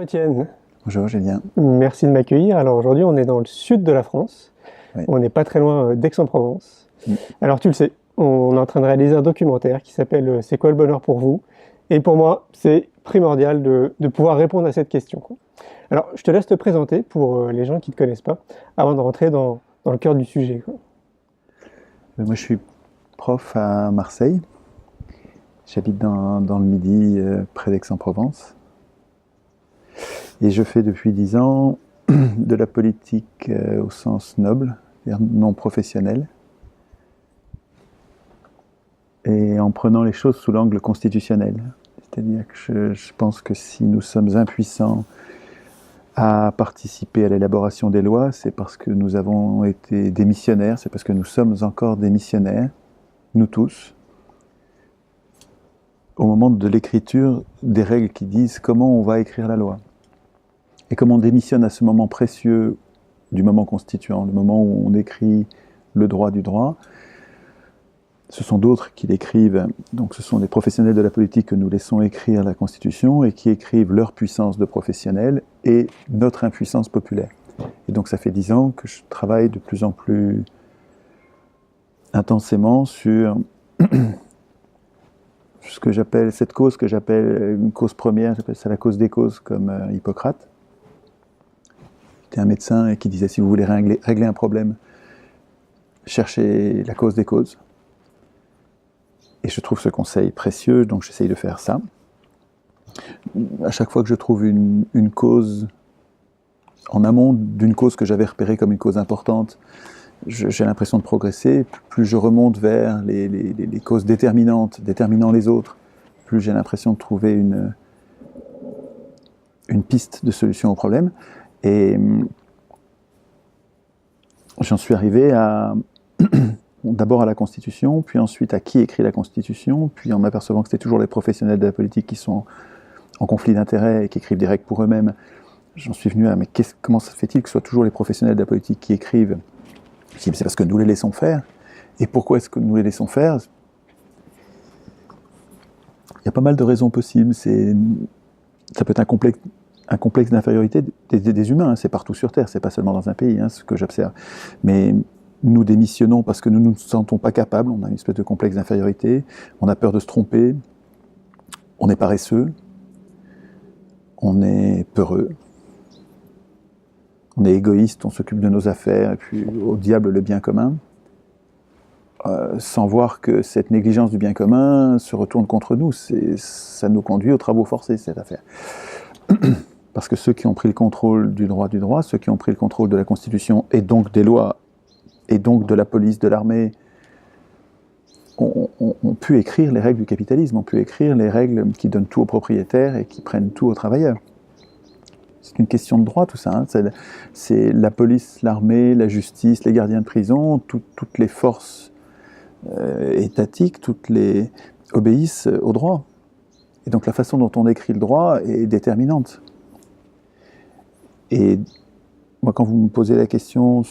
Étienne, Bonjour Julien. merci de m'accueillir. Alors aujourd'hui on est dans le sud de la France, Oui. on n'est pas très loin d'Aix-en-Provence. Mm. Alors tu le sais, on est en train de réaliser un documentaire qui s'appelle C'est quoi le bonheur pour vous? Et pour moi c'est primordial de pouvoir répondre à cette question, quoi. Alors je te laisse te présenter pour les gens qui ne te connaissent pas, avant de rentrer dans le cœur du sujet, quoi. Moi je suis prof à Marseille. J'habite dans le Midi, près d'Aix-en-Provence. Et je fais depuis 10 ans de la politique au sens noble, c'est-à-dire non professionnel. Et en prenant les choses sous l'angle constitutionnel. C'est-à-dire que je pense que si nous sommes impuissants à participer à l'élaboration des lois, c'est parce que nous avons été démissionnaires, c'est parce que nous sommes encore démissionnaires, nous tous, au moment de l'écriture des règles qui disent comment on va écrire la loi. Et comme on démissionne à ce moment précieux du moment constituant, le moment où on écrit le droit du droit, ce sont d'autres qui l'écrivent, donc ce sont des professionnels de la politique que nous laissons écrire la Constitution et qui écrivent leur puissance de professionnels et notre impuissance populaire. Et donc ça fait 10 ans que je travaille de plus en plus intensément sur ce que j'appelle, cette cause que j'appelle une cause première, j'appelle ça la cause des causes, comme Hippocrate. C'était un médecin et qui disait si vous voulez régler un problème, cherchez la cause des causes. Et je trouve ce conseil précieux, donc j'essaye de faire ça. À chaque fois que je trouve une cause, en amont d'une cause que j'avais repérée comme une cause importante, j'ai l'impression de progresser. Plus je remonte vers les causes déterminantes, déterminant les autres, plus j'ai l'impression de trouver une piste de solution au problème. Et j'en suis arrivé à d'abord à la Constitution, puis ensuite à qui écrit la Constitution, puis en m'apercevant que c'était toujours les professionnels de la politique qui sont en conflit d'intérêts et qui écrivent des règles pour eux-mêmes. J'en suis venu à mais comment ça se fait-il que ce soit toujours les professionnels de la politique qui écrivent? Je dis, c'est parce que nous les laissons faire. Et pourquoi est-ce que nous les laissons faire? Il y a pas mal de raisons possibles. Ça peut être un complexe d'infériorité des humains, hein. C'est partout sur Terre, c'est pas seulement dans un pays, hein, ce que j'observe. Mais nous démissionnons parce que nous ne nous sentons pas capables, on a une espèce de complexe d'infériorité, on a peur de se tromper, on est paresseux, on est peureux, on est égoïste, on s'occupe de nos affaires, et puis au diable le bien commun, sans voir que cette négligence du bien commun se retourne contre nous. Ça nous conduit aux travaux forcés, cette affaire. Parce que ceux qui ont pris le contrôle du droit, ceux qui ont pris le contrôle de la Constitution, et donc des lois, et donc de la police, de l'armée, ont pu écrire les règles du capitalisme, ont pu écrire les règles qui donnent tout aux propriétaires et qui prennent tout aux travailleurs. C'est une question de droit tout ça, hein. C'est la police, l'armée, la justice, les gardiens de prison, toutes les forces étatiques, obéissent au droit. Et donc la façon dont on écrit le droit est déterminante. Et moi, quand vous me posez la question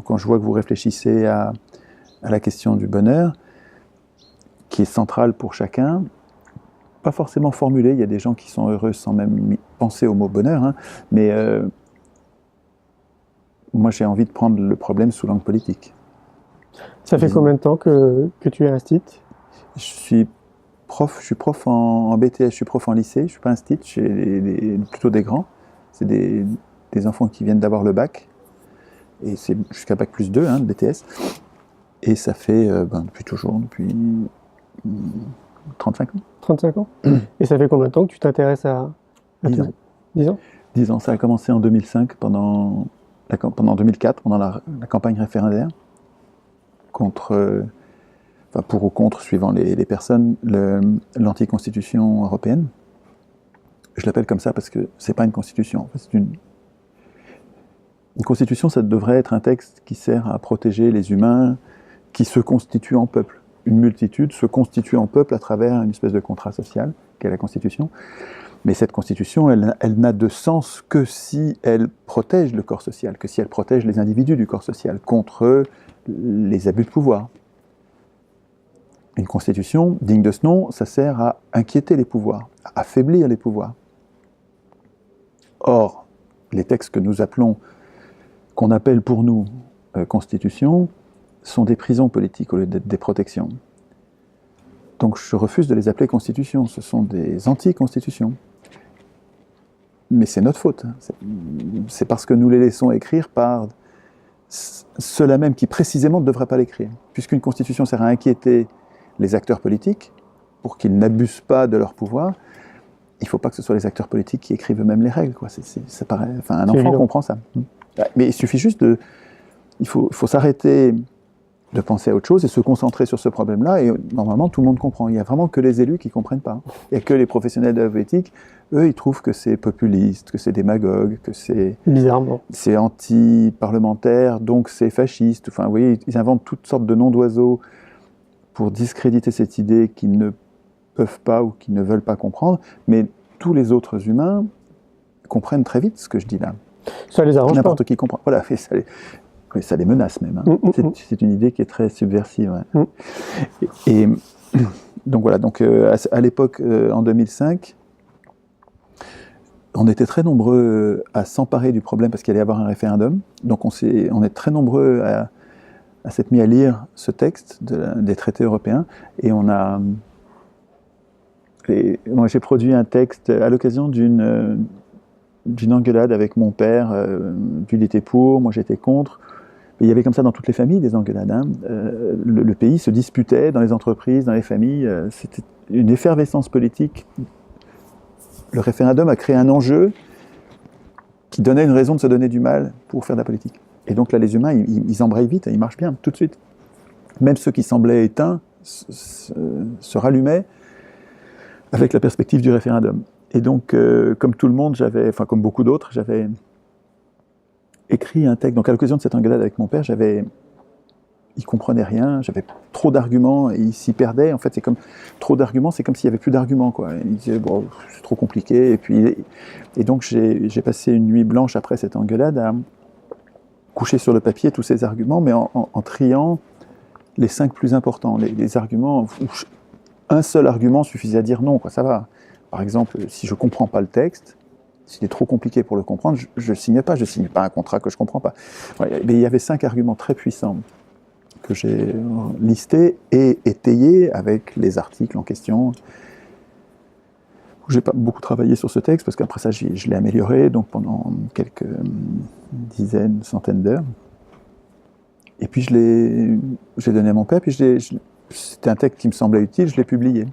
quand je vois que vous réfléchissez à la question du bonheur, qui est centrale pour chacun, pas forcément formulée, il y a des gens qui sont heureux sans même penser au mot bonheur, hein, mais moi j'ai envie de prendre le problème sous l'angle politique. Ça fait combien de temps que tu es instit? Je suis prof en BTS, je suis prof en lycée, je ne suis pas instit, plutôt des grands, c'est des enfants qui viennent d'avoir le bac, et c'est jusqu'à bac plus 2, hein, le BTS, et ça fait depuis toujours, depuis 35 ans. 35 ans. Et ça fait combien de temps que tu t'intéresses à 10 ans. 10 ans 10 ans, ça a commencé en 2005, pendant 2004, pendant la campagne référendaire, pour ou contre, suivant les personnes, l'anticonstitution européenne. Je l'appelle comme ça parce que c'est pas une constitution, en fait, c'est une constitution, ça devrait être un texte qui sert à protéger les humains qui se constituent en peuple. Une multitude se constitue en peuple à travers une espèce de contrat social, qu'est la Constitution. Mais cette Constitution, elle n'a de sens que si elle protège le corps social, que si elle protège les individus du corps social contre les abus de pouvoir. Une Constitution, digne de ce nom, ça sert à inquiéter les pouvoirs, à affaiblir les pouvoirs. Or, les textes que nous appelons, qu'on appelle pour nous constitutions, sont des prisons politiques au lieu d'être des protections. Donc je refuse de les appeler constitutions, ce sont des anti-constitutions. Mais c'est notre faute. C'est parce que nous les laissons écrire par ceux-là même qui précisément ne devraient pas l'écrire. Puisqu'une constitution sert à inquiéter les acteurs politiques pour qu'ils n'abusent pas de leur pouvoir, il ne faut pas que ce soit les acteurs politiques qui écrivent eux-mêmes les règles, quoi. Ça paraît, enfin, un enfant comprend ça. Mais il suffit juste de... Il faut s'arrêter de penser à autre chose et se concentrer sur ce problème-là, et normalement tout le monde comprend. Il n'y a vraiment que les élus qui ne comprennent pas. Il n'y a que les professionnels de la politique, eux ils trouvent que c'est populiste, que c'est démagogue, que c'est anti-parlementaire, donc c'est fasciste. Enfin, vous voyez, ils inventent toutes sortes de noms d'oiseaux pour discréditer cette idée qu'ils ne peuvent pas ou qu'ils ne veulent pas comprendre, mais tous les autres humains comprennent très vite ce que je dis là. Ça les arrange pas. N'importe qui comprend. Voilà, ça les menace même. Hein. C'est une idée qui est très subversive. Ouais. Et donc voilà, donc, à l'époque, en 2005, on était très nombreux à s'emparer du problème parce qu'il allait y avoir un référendum. Donc on est très nombreux à s'être mis à lire ce texte des traités européens. Et moi j'ai produit un texte à l'occasion d'une engueulade avec mon père. Lui il était pour, moi j'étais contre. Il y avait comme ça dans toutes les familles des engueulades. Hein. Le pays se disputait dans les entreprises, dans les familles. C'était une effervescence politique. Le référendum a créé un enjeu qui donnait une raison de se donner du mal pour faire de la politique. Et donc là, les humains, ils embrayent vite et ils marchent bien, tout de suite. Même ceux qui semblaient éteints se rallumaient avec la perspective du référendum. Et donc, comme tout le monde, comme beaucoup d'autres, j'avais écrit un texte. Donc à l'occasion de cette engueulade avec mon père, il comprenait rien, j'avais trop d'arguments et il s'y perdait. En fait, c'est comme trop d'arguments, c'est comme s'il y avait plus d'arguments, quoi. Il disait bon, c'est trop compliqué. Et donc j'ai passé une nuit blanche après cette engueulade à coucher sur le papier tous ces arguments, mais en triant les 5 plus importants, les arguments où un seul argument suffisait à dire non, quoi. Ça va. Par exemple, si je comprends pas le texte, s'il est trop compliqué pour le comprendre, je signe pas un contrat que je comprends pas. Ouais, mais il y avait 5 arguments très puissants que j'ai listés et étayés avec les articles en question. J'ai pas beaucoup travaillé sur ce texte parce qu'après ça, je l'ai amélioré donc pendant quelques dizaines, centaines d'heures. Et puis j'ai donné à mon père, puis c'était un texte qui me semblait utile, je l'ai publié.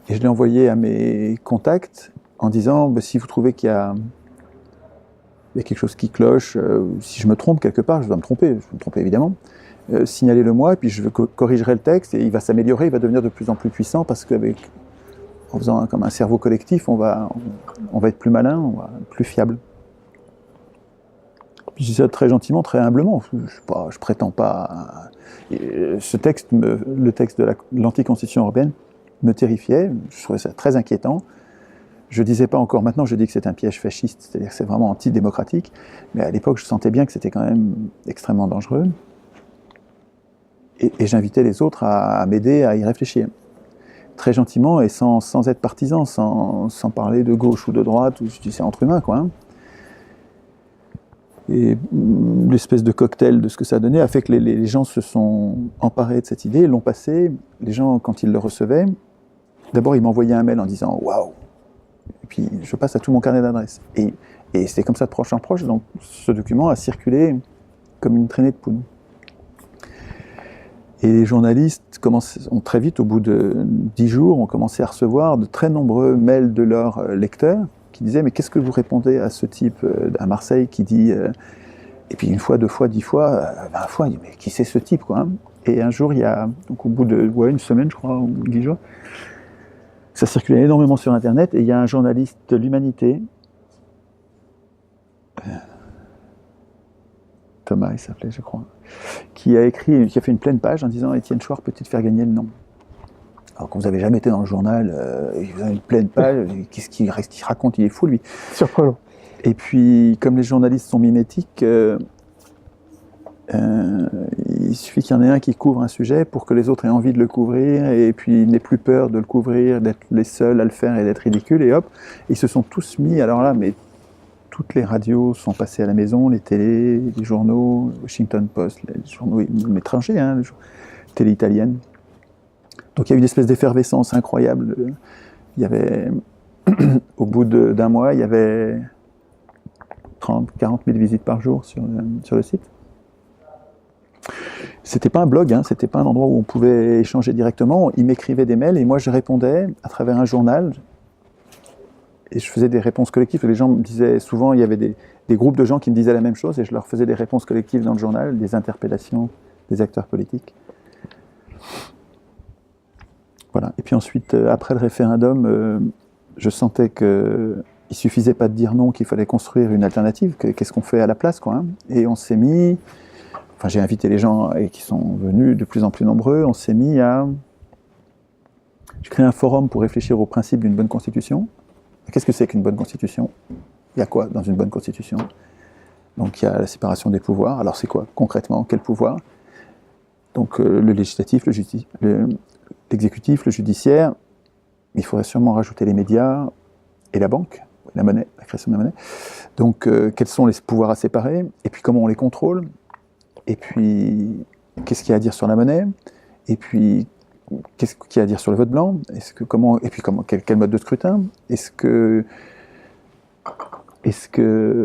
Et je l'ai envoyé à mes contacts en disant, si vous trouvez qu'il y a quelque chose qui cloche, si je me trompe quelque part, je dois me tromper, évidemment, signalez-le moi, et puis je corrigerai le texte, et il va s'améliorer, il va devenir de plus en plus puissant, parce qu'en faisant comme un cerveau collectif, on va être plus malin, on va être plus fiable. Puis je dis ça très gentiment, très humblement, je prétends pas... le texte de l'anticonstitution européenne me terrifiait, je trouvais ça très inquiétant. Je ne disais pas encore, maintenant je dis que c'est un piège fasciste, c'est-à-dire que c'est vraiment antidémocratique, mais à l'époque je sentais bien que c'était quand même extrêmement dangereux. Et j'invitais les autres à m'aider à y réfléchir. Très gentiment et sans être partisan, sans parler de gauche ou de droite, ou je dis c'est entre humains, quoi. Hein. Et l'espèce de cocktail de ce que ça a donné a fait que les gens se sont emparés de cette idée, l'ont passé. Les gens, quand ils le recevaient, d'abord ils m'envoyaient un mail en disant « Waouh !» Et puis je passe à tout mon carnet d'adresses. Et c'était comme ça de proche en proche, donc ce document a circulé comme une traînée de poudre. Et les journalistes ont très vite, au bout de 10 jours, ont commencé à recevoir de très nombreux mails de leurs lecteurs qui disaient « Mais qu'est-ce que vous répondez à ce type à Marseille qui dit... » Et puis une fois, 2 fois, 10 fois, 20 fois, il dit « Mais qui c'est ce type, quoi ?» Et un jour, il y a, donc au bout de une semaine, je crois, ou 10 jours, ça circulait énormément sur Internet, et il y a un journaliste de l'Humanité, Thomas il s'appelait, je crois, qui a fait une pleine page en disant « Étienne Chouard peut-il faire gagner le nom ?» Alors quand vous n'avez jamais été dans le journal, vous avez une pleine page, qu'est-ce qu'il raconte, il est fou lui. Surprenant. Et puis, comme les journalistes sont mimétiques, il suffit qu'il y en ait un qui couvre un sujet pour que les autres aient envie de le couvrir, et puis n'aient plus peur de le couvrir, d'être les seuls à le faire et d'être ridicules, et hop, ils se sont tous mis, alors là, mais toutes les radios sont passées à la maison, les télés, les journaux, Washington Post, les journaux étrangers, les télé italiennes. Donc il y a eu une espèce d'effervescence incroyable. Il y avait, au bout d'un mois, il y avait 30, 40 000 visites par jour sur le site. C'était pas un blog, c'était pas un endroit où on pouvait échanger directement. Ils m'écrivaient des mails et moi je répondais à travers un journal. Et je faisais des réponses collectives. Les gens me disaient, souvent il y avait des groupes de gens qui me disaient la même chose et je leur faisais des réponses collectives dans le journal, des interpellations des acteurs politiques. Voilà. Et puis ensuite, après le référendum, je sentais qu'il ne suffisait pas de dire non, qu'il fallait construire une alternative. Qu'est-ce qu'on fait à la place, quoi, Et on s'est mis... Enfin, j'ai invité les gens et qui sont venus de plus en plus nombreux. On s'est mis à... J'ai créé un forum pour réfléchir aux principes d'une bonne constitution. Qu'est-ce que c'est qu'une bonne constitution? Il y a quoi dans une bonne constitution? Donc il y a la séparation des pouvoirs. Alors c'est quoi concrètement? Quel pouvoir? Donc le législatif, l'exécutif, le judiciaire. Il faudrait sûrement rajouter les médias et la banque, la monnaie, la création de la monnaie. Donc quels sont les pouvoirs à séparer? Et puis comment on les contrôle? Et puis qu'est-ce qu'il y a à dire sur la monnaie? Et puis qu'est-ce qu'il y a à dire sur le vote blanc? Et puis quel mode de scrutin? Est-ce que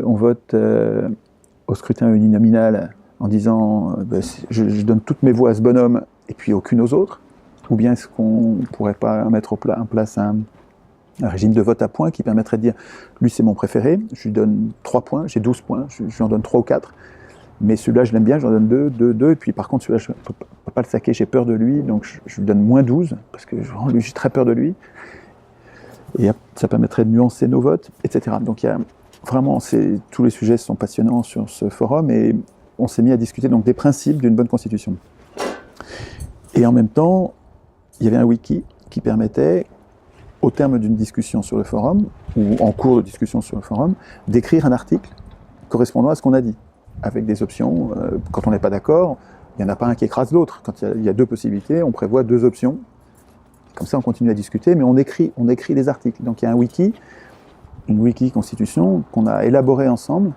on vote au scrutin uninominal en disant je donne toutes mes voix à ce bonhomme et puis aucune aux autres? Ou bien est-ce qu'on ne pourrait pas mettre en place un régime de vote à points qui permettrait de dire lui c'est mon préféré, je lui donne 3 points, j'ai 12 points, je lui en donne 3 ou 4, mais celui-là je l'aime bien, je lui en donne 2, et puis par contre celui-là je ne peux pas le saquer, j'ai peur de lui, donc je lui donne moins 12, parce que lui j'ai très peur de lui. Et ça permettrait de nuancer nos votes, etc. Donc il y a vraiment, tous les sujets sont passionnants sur ce forum, et on s'est mis à discuter donc des principes d'une bonne constitution. Et en même temps, il y avait un wiki qui permettait, au terme d'une discussion sur le forum, ou en cours de discussion sur le forum, d'écrire un article correspondant à ce qu'on a dit, avec des options. Quand on n'est pas d'accord, il n'y en a pas un qui écrase l'autre. Quand il y a 2 possibilités, on prévoit 2 options. Comme ça, on continue à discuter, mais on écrit les articles. Donc il y a une wiki constitution qu'on a élaborée ensemble,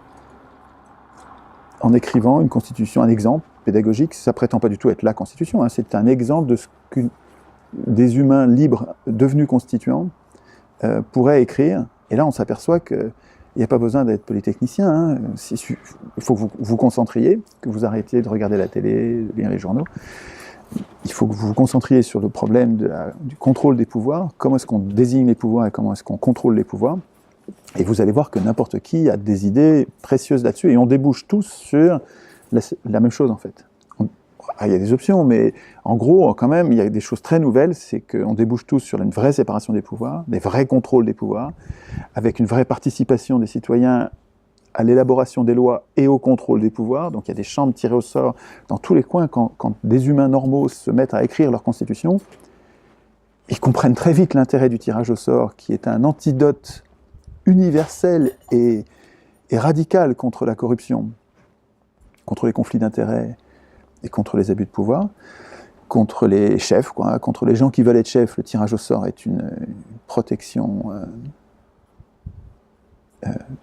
en écrivant une constitution, un exemple pédagogique. Ça prétend pas du tout être la constitution, c'est un exemple de ce que des humains libres devenus constituants pourraient écrire. Et là, on s'aperçoit qu'il n'y a pas besoin d'être polytechnicien. Il faut que vous vous concentriez, que vous arrêtiez de regarder la télé, de lire les journaux. Il faut que vous vous concentriez sur le problème du contrôle des pouvoirs, comment est-ce qu'on désigne les pouvoirs et comment est-ce qu'on contrôle les pouvoirs. Et vous allez voir que n'importe qui a des idées précieuses là-dessus, et on débouche tous sur la même chose en fait. Il y a des options, mais en gros, quand même, il y a des choses très nouvelles, c'est qu'on débouche tous sur une vraie séparation des pouvoirs, des vrais contrôles des pouvoirs, avec une vraie participation des citoyens à l'élaboration des lois et au contrôle des pouvoirs. Donc il y a des chambres tirées au sort dans tous les coins. Quand des humains normaux se mettent à écrire leur constitution, ils comprennent très vite l'intérêt du tirage au sort, qui est un antidote universel et radical contre la corruption, contre les conflits d'intérêts et contre les abus de pouvoir, contre les chefs, contre les gens qui veulent être chefs. Le tirage au sort est une protection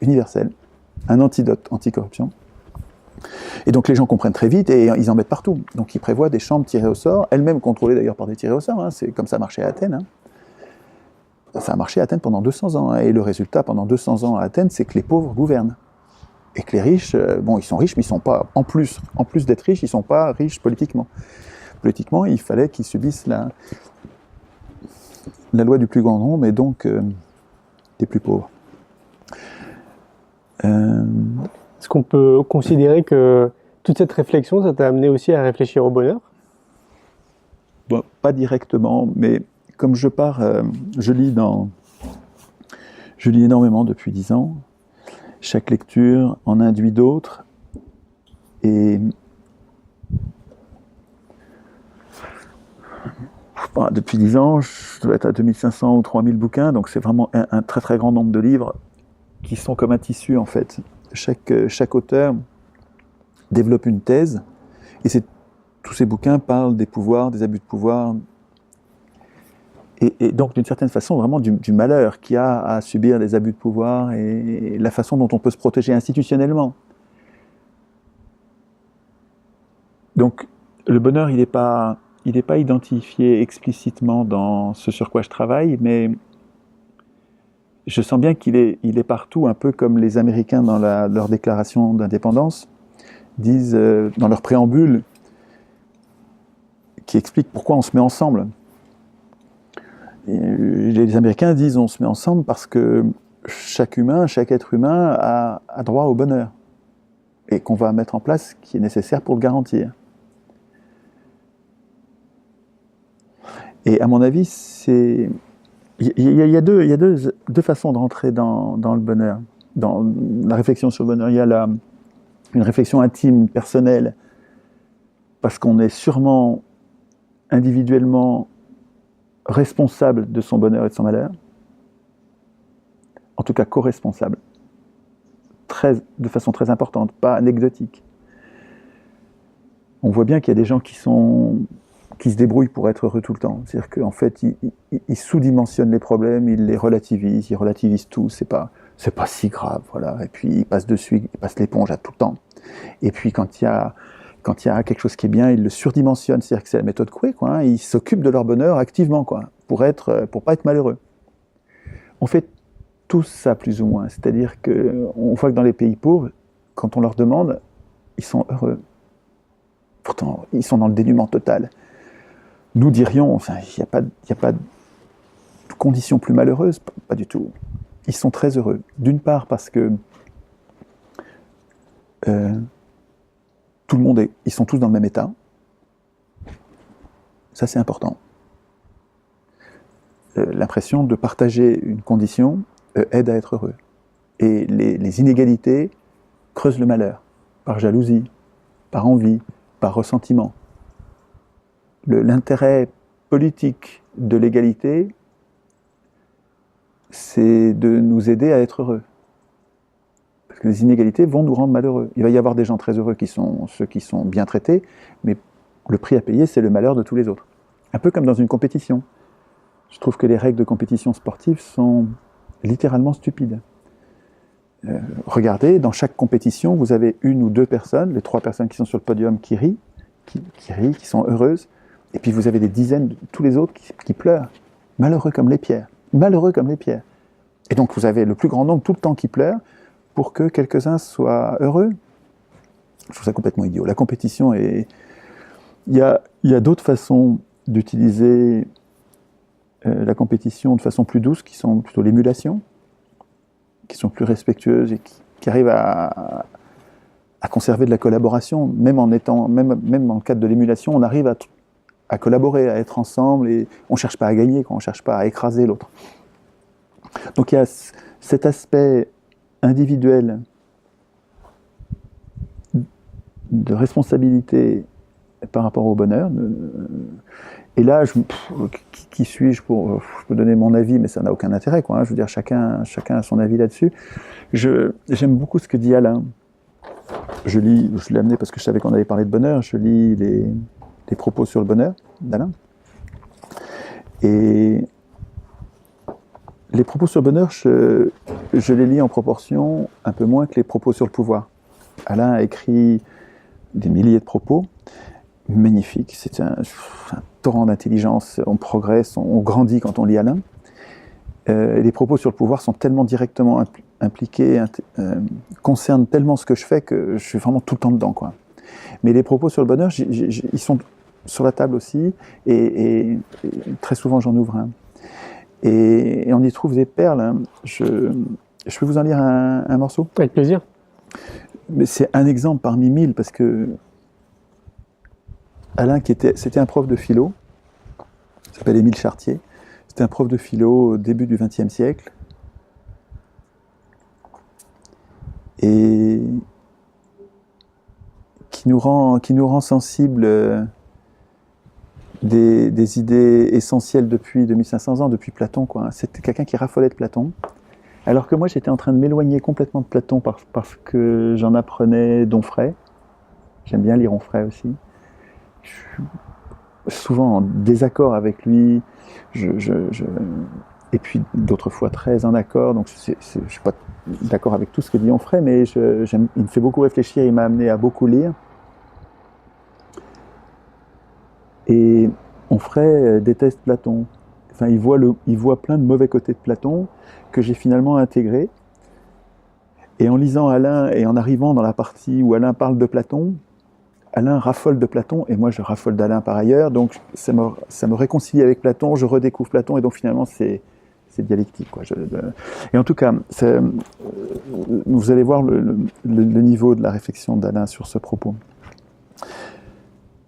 universelle, un antidote anticorruption. Et donc les gens comprennent très vite et ils en mettent partout. Donc ils prévoient des chambres tirées au sort, elles-mêmes contrôlées d'ailleurs par des tirés au sort, c'est comme ça marchait à Athènes. Ça a marché à Athènes pendant 200 ans, et le résultat pendant 200 ans à Athènes, c'est que les pauvres gouvernent. Et que les riches, ils sont riches, mais ils sont pas, en plus d'être riches, ils sont pas riches politiquement. Politiquement, il fallait qu'ils subissent la loi du plus grand nombre, et donc des plus pauvres. Est-ce qu'on peut considérer que toute cette réflexion, ça t'a amené aussi à réfléchir au bonheur? Bon, pas directement, mais comme je lis énormément depuis 10 ans. Chaque lecture en induit d'autres, et depuis 10 ans, je dois être à 2500 ou 3000 bouquins, donc c'est vraiment un très très grand nombre de livres qui sont comme un tissu en fait. Chaque auteur développe une thèse, et tous ces bouquins parlent des pouvoirs, des abus de pouvoir, et donc d'une certaine façon vraiment du malheur qu'il y a à subir des abus de pouvoir et la façon dont on peut se protéger institutionnellement. Donc le bonheur, il n'est pas identifié explicitement dans ce sur quoi je travaille, mais je sens bien qu'il est partout, un peu comme les Américains dans leur déclaration d'indépendance disent dans leur préambule, qui explique pourquoi on se met ensemble. Et les Américains disent on se met ensemble parce que chaque être humain a droit au bonheur et qu'on va mettre en place ce qui est nécessaire pour le garantir. Et à mon avis, il y a deux façons de rentrer dans le bonheur, dans la réflexion sur le bonheur. Il y a une réflexion intime, personnelle, parce qu'on est sûrement individuellement responsable de son bonheur et de son malheur, en tout cas co-responsable, de façon très importante, pas anecdotique. On voit bien qu'il y a des gens qui se débrouillent pour être heureux tout le temps. C'est-à-dire qu'en fait, ils sous-dimensionnent les problèmes, ils les relativisent tout, c'est pas si grave, voilà. Et puis ils passent dessus, ils passent l'éponge à tout le temps. Et puis quand il y a quelque chose qui est bien, ils le surdimensionnent, c'est-à-dire que c'est la méthode Coué, quoi, hein. Ils s'occupent de leur bonheur activement, quoi, pour pas être malheureux. On fait tous ça plus ou moins, c'est-à-dire qu'on voit que dans les pays pauvres, quand on leur demande, ils sont heureux. Pourtant, ils sont dans le dénuement total. Nous dirions, il n'y a pas de conditions plus malheureuses, pas du tout. Ils sont très heureux. D'une part parce que ils sont tous dans le même état. Ça, c'est important. L'impression de partager une condition aide à être heureux. Et les inégalités creusent le malheur, par jalousie, par envie, par ressentiment. L'intérêt politique de l'égalité, c'est de nous aider à être heureux. Parce que les inégalités vont nous rendre malheureux. Il va y avoir des gens très heureux qui sont ceux qui sont bien traités, mais le prix à payer, c'est le malheur de tous les autres. Un peu comme dans une compétition. Je trouve que les règles de compétition sportive sont littéralement stupides. Regardez, dans chaque compétition, vous avez une ou deux personnes, les 3 personnes qui sont sur le podium qui rient, qui sont heureuses, et puis vous avez des dizaines de tous les autres qui pleurent, malheureux comme les pierres. Et donc vous avez le plus grand nombre tout le temps qui pleure pour que quelques-uns soient heureux. Je trouve ça complètement idiot. La compétition est... Il y a d'autres façons d'utiliser la compétition de façon plus douce, qui sont plutôt l'émulation, qui sont plus respectueuses et qui arrivent à conserver de la collaboration. Même dans le cadre de l'émulation, on arrive à collaborer, à être ensemble, et on ne cherche pas à gagner, on ne cherche pas à écraser l'autre. Donc il y a cet aspect individuel de responsabilité par rapport au bonheur. Et là, qui suis-je pour... Je peux donner mon avis, mais ça n'a aucun intérêt, quoi, hein. Je veux dire, chacun a son avis là-dessus. J'aime beaucoup ce que dit Alain. Je l'ai amené parce que je savais qu'on allait parler de bonheur. Je lis les propos sur le bonheur d'Alain. Et les propos sur le bonheur, je les lis en proportion un peu moins que les propos sur le pouvoir. Alain a écrit des milliers de propos, magnifiques. C'est un torrent d'intelligence. On progresse, on grandit quand on lit Alain. Les propos sur le pouvoir sont tellement directement impliqués, concernent tellement ce que je fais que je suis vraiment tout le temps dedans, quoi. Mais les propos sur le bonheur, ils sont sur la table aussi, et très souvent j'en ouvre un. Et on y trouve des perles, hein. Je peux vous en lire un morceau ? Avec plaisir. Mais c'est un exemple parmi 1000, parce que Alain, c'était un prof de philo, il s'appelle Émile Chartier, c'était un prof de philo au début du XXe siècle, et qui nous rend sensibles des idées essentielles depuis 2500 ans, depuis Platon, quoi. C'était quelqu'un qui raffolait de Platon, alors que moi j'étais en train de m'éloigner complètement de Platon parce que j'en apprenais d'Onfray. J'aime bien lire Onfray aussi. Je suis souvent en désaccord avec lui, Et puis d'autres fois très en accord, donc je ne suis pas d'accord avec tout ce que dit Onfray, mais il me fait beaucoup réfléchir, il m'a amené à beaucoup lire. Et Onfray déteste Platon. Enfin, il voit plein de mauvais côtés de Platon que j'ai finalement intégrés. Et en lisant Alain et en arrivant dans la partie où Alain parle de Platon, Alain raffole de Platon, et moi je raffole d'Alain par ailleurs, donc ça me réconcilie avec Platon, je redécouvre Platon, et donc finalement c'est dialectique, quoi. Et en tout cas, vous allez voir le niveau de la réflexion d'Alain sur ce propos.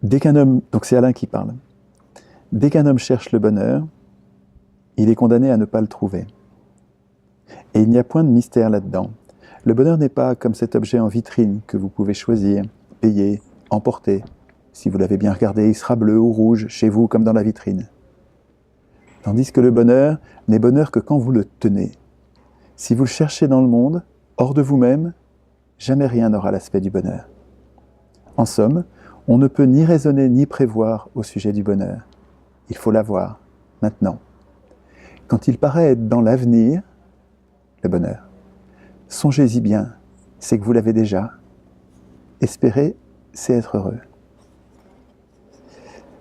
Dès qu'un homme, donc c'est Alain qui parle, dès qu'un homme cherche le bonheur, il est condamné à ne pas le trouver. Et il n'y a point de mystère là-dedans. Le bonheur n'est pas comme cet objet en vitrine que vous pouvez choisir, payer, emporter. Si vous l'avez bien regardé, il sera bleu ou rouge, chez vous comme dans la vitrine. Tandis que le bonheur n'est bonheur que quand vous le tenez. Si vous le cherchez dans le monde, hors de vous-même, jamais rien n'aura l'aspect du bonheur. En somme, on ne peut ni raisonner ni prévoir au sujet du bonheur. Il faut l'avoir, maintenant. Quand il paraît être dans l'avenir, le bonheur, songez-y bien, c'est que vous l'avez déjà. Espérer, c'est être heureux.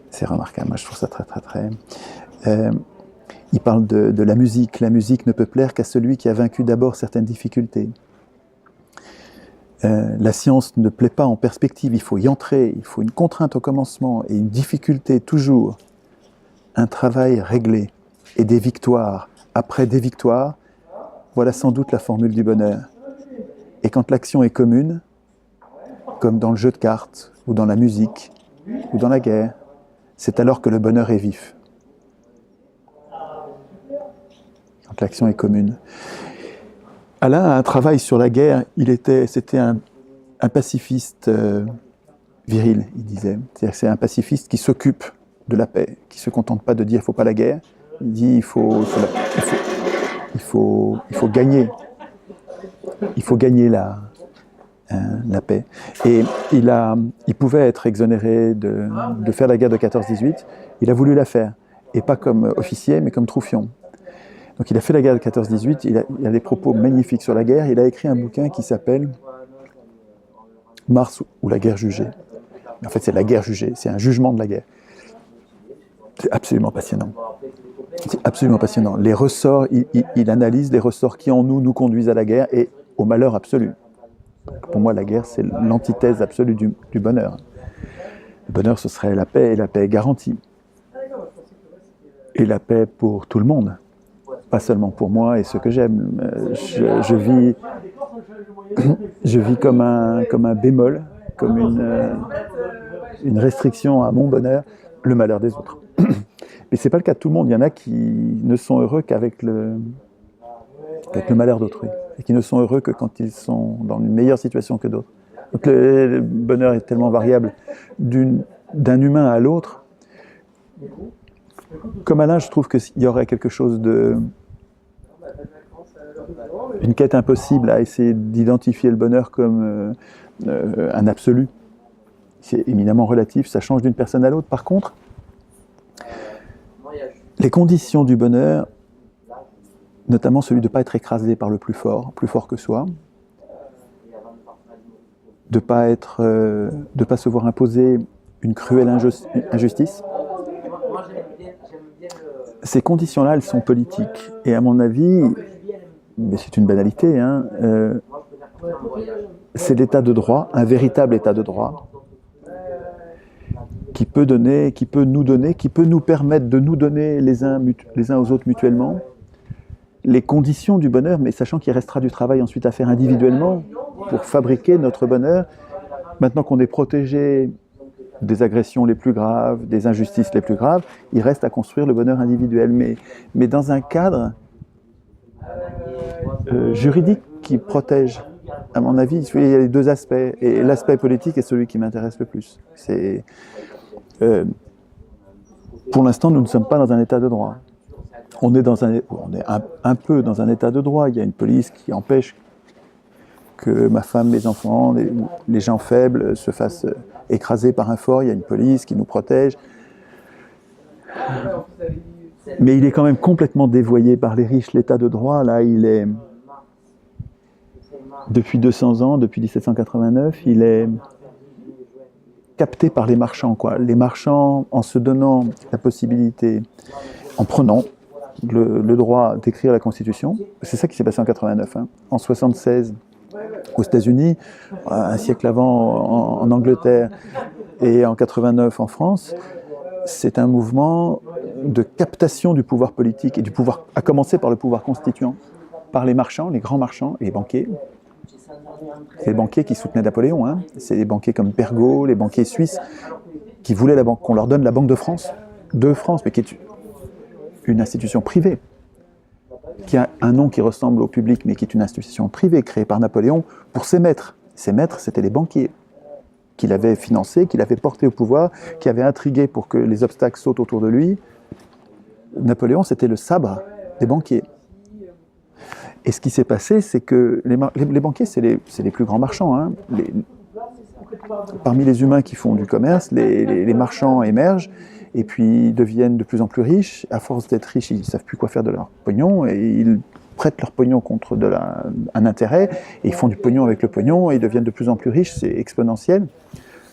C'est remarquable, moi je trouve ça très... Il parle de la musique. La musique ne peut plaire qu'à celui qui a vaincu d'abord certaines difficultés. La science ne plaît pas en perspective, il faut y entrer, il faut une contrainte au commencement et une difficulté toujours. Un travail réglé et des victoires après des victoires, voilà sans doute la formule du bonheur. Et quand l'action est commune, comme dans le jeu de cartes, ou dans la musique, ou dans la guerre, c'est alors que le bonheur est vif. Quand l'action est commune. Alain a un travail sur la guerre, c'était un pacifiste viril, il disait. C'est-à-dire que c'est un pacifiste qui s'occupe de la paix, qui ne se contente pas de dire « il ne faut pas la guerre », il dit « il faut gagner ». Il faut gagner la paix. Et il pouvait être exonéré de faire la guerre de 14-18, il a voulu la faire, et pas comme officier, mais comme troufion. Donc il a fait la guerre de 14-18, il a des propos magnifiques sur la guerre, il a écrit un bouquin qui s'appelle Mars ou la guerre jugée. En fait, c'est la guerre jugée, c'est un jugement de la guerre. C'est absolument passionnant. C'est absolument passionnant. Les ressorts, il analyse les ressorts qui en nous conduisent à la guerre et au malheur absolu. Pour moi, la guerre, c'est l'antithèse absolue du bonheur. Le bonheur, ce serait la paix, et la paix est garantie. Et la paix pour tout le monde. Pas seulement pour moi et ceux que j'aime. Je vis comme un bémol, comme une restriction à mon bonheur, le malheur des autres. Mais ce n'est pas le cas de tout le monde. Il y en a qui ne sont heureux qu'avec le malheur d'autrui, et qui ne sont heureux que quand ils sont dans une meilleure situation que d'autres. Donc le bonheur est tellement variable d'un humain à l'autre. Comme Alain, je trouve qu'il y aurait quelque chose une quête impossible à essayer d'identifier le bonheur comme un absolu. C'est éminemment relatif, ça change d'une personne à l'autre. Par contre, les conditions du bonheur, notamment celui de ne pas être écrasé par le plus fort que soi, de ne pas se voir imposer une cruelle injustice. Ces conditions-là, elles sont politiques. Et à mon avis, mais c'est une banalité, hein, c'est l'état de droit, un véritable état de droit, qui peut nous permettre de nous donner les uns aux autres mutuellement les conditions du bonheur, mais sachant qu'il restera du travail ensuite à faire individuellement pour fabriquer notre bonheur. Maintenant qu'on est protégé des agressions les plus graves, des injustices les plus graves, il reste à construire le bonheur individuel, mais dans un cadre juridique qui protège. À mon avis, il y a les deux aspects, et l'aspect politique est celui qui m'intéresse le plus. Pour l'instant, nous ne sommes pas dans un état de droit. On est un peu dans un état de droit. Il y a une police qui empêche que ma femme, mes enfants, les gens faibles se fassent écraser par un fort. Il y a une police qui nous protège. Mais il est quand même complètement dévoyé par les riches. L'état de droit, là, il est, depuis 200 ans, depuis 1789, il est capté par les marchands, quoi. Les marchands, en se donnant la possibilité, en prenant le droit d'écrire la Constitution, c'est ça qui s'est passé en 89, hein. En 76, aux États-Unis, un siècle avant en Angleterre, et en 89 en France, c'est un mouvement de captation du pouvoir politique et du pouvoir, à commencer par le pouvoir constituant, par les marchands, les grands marchands et les banquiers. C'est les banquiers qui soutenaient Napoléon, hein. C'est les banquiers comme Pergaud, les banquiers suisses, qui voulaient qu'on leur donne la Banque de France, mais qui est une institution privée, qui a un nom qui ressemble au public, mais qui est une institution privée créée par Napoléon pour ses maîtres. Ses maîtres, c'était les banquiers, qu'il avait financés, qu'il avait portés au pouvoir, qui avaient intrigué pour que les obstacles sautent autour de lui. Napoléon, c'était le sabre des banquiers. Et ce qui s'est passé, c'est que les banquiers, c'est les plus grands marchands, hein. Parmi les humains qui font du commerce, les marchands émergent et puis deviennent de plus en plus riches. À force d'être riches, ils ne savent plus quoi faire de leur pognon et ils prêtent leur pognon contre un intérêt et ils font du pognon avec le pognon et ils deviennent de plus en plus riches. C'est exponentiel.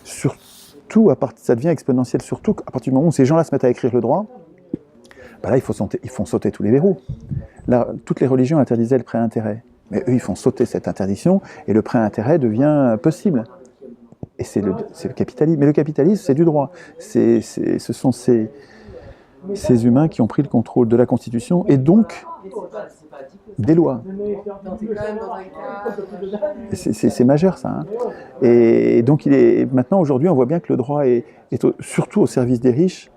Surtout, ça devient exponentiel surtout à partir du moment où ces gens-là se mettent à écrire le droit. Ben là, ils font sauter tous les verrous. Là, toutes les religions interdisaient le prêt à intérêt. Mais eux, ils font sauter cette interdiction et le prêt à intérêt devient possible. Et c'est le capitalisme. Mais le capitalisme, c'est du droit. Ce sont ces humains qui ont pris le contrôle de la Constitution et donc des lois. C'est majeur, ça, hein. Et donc, maintenant, aujourd'hui, on voit bien que le droit est surtout au service des riches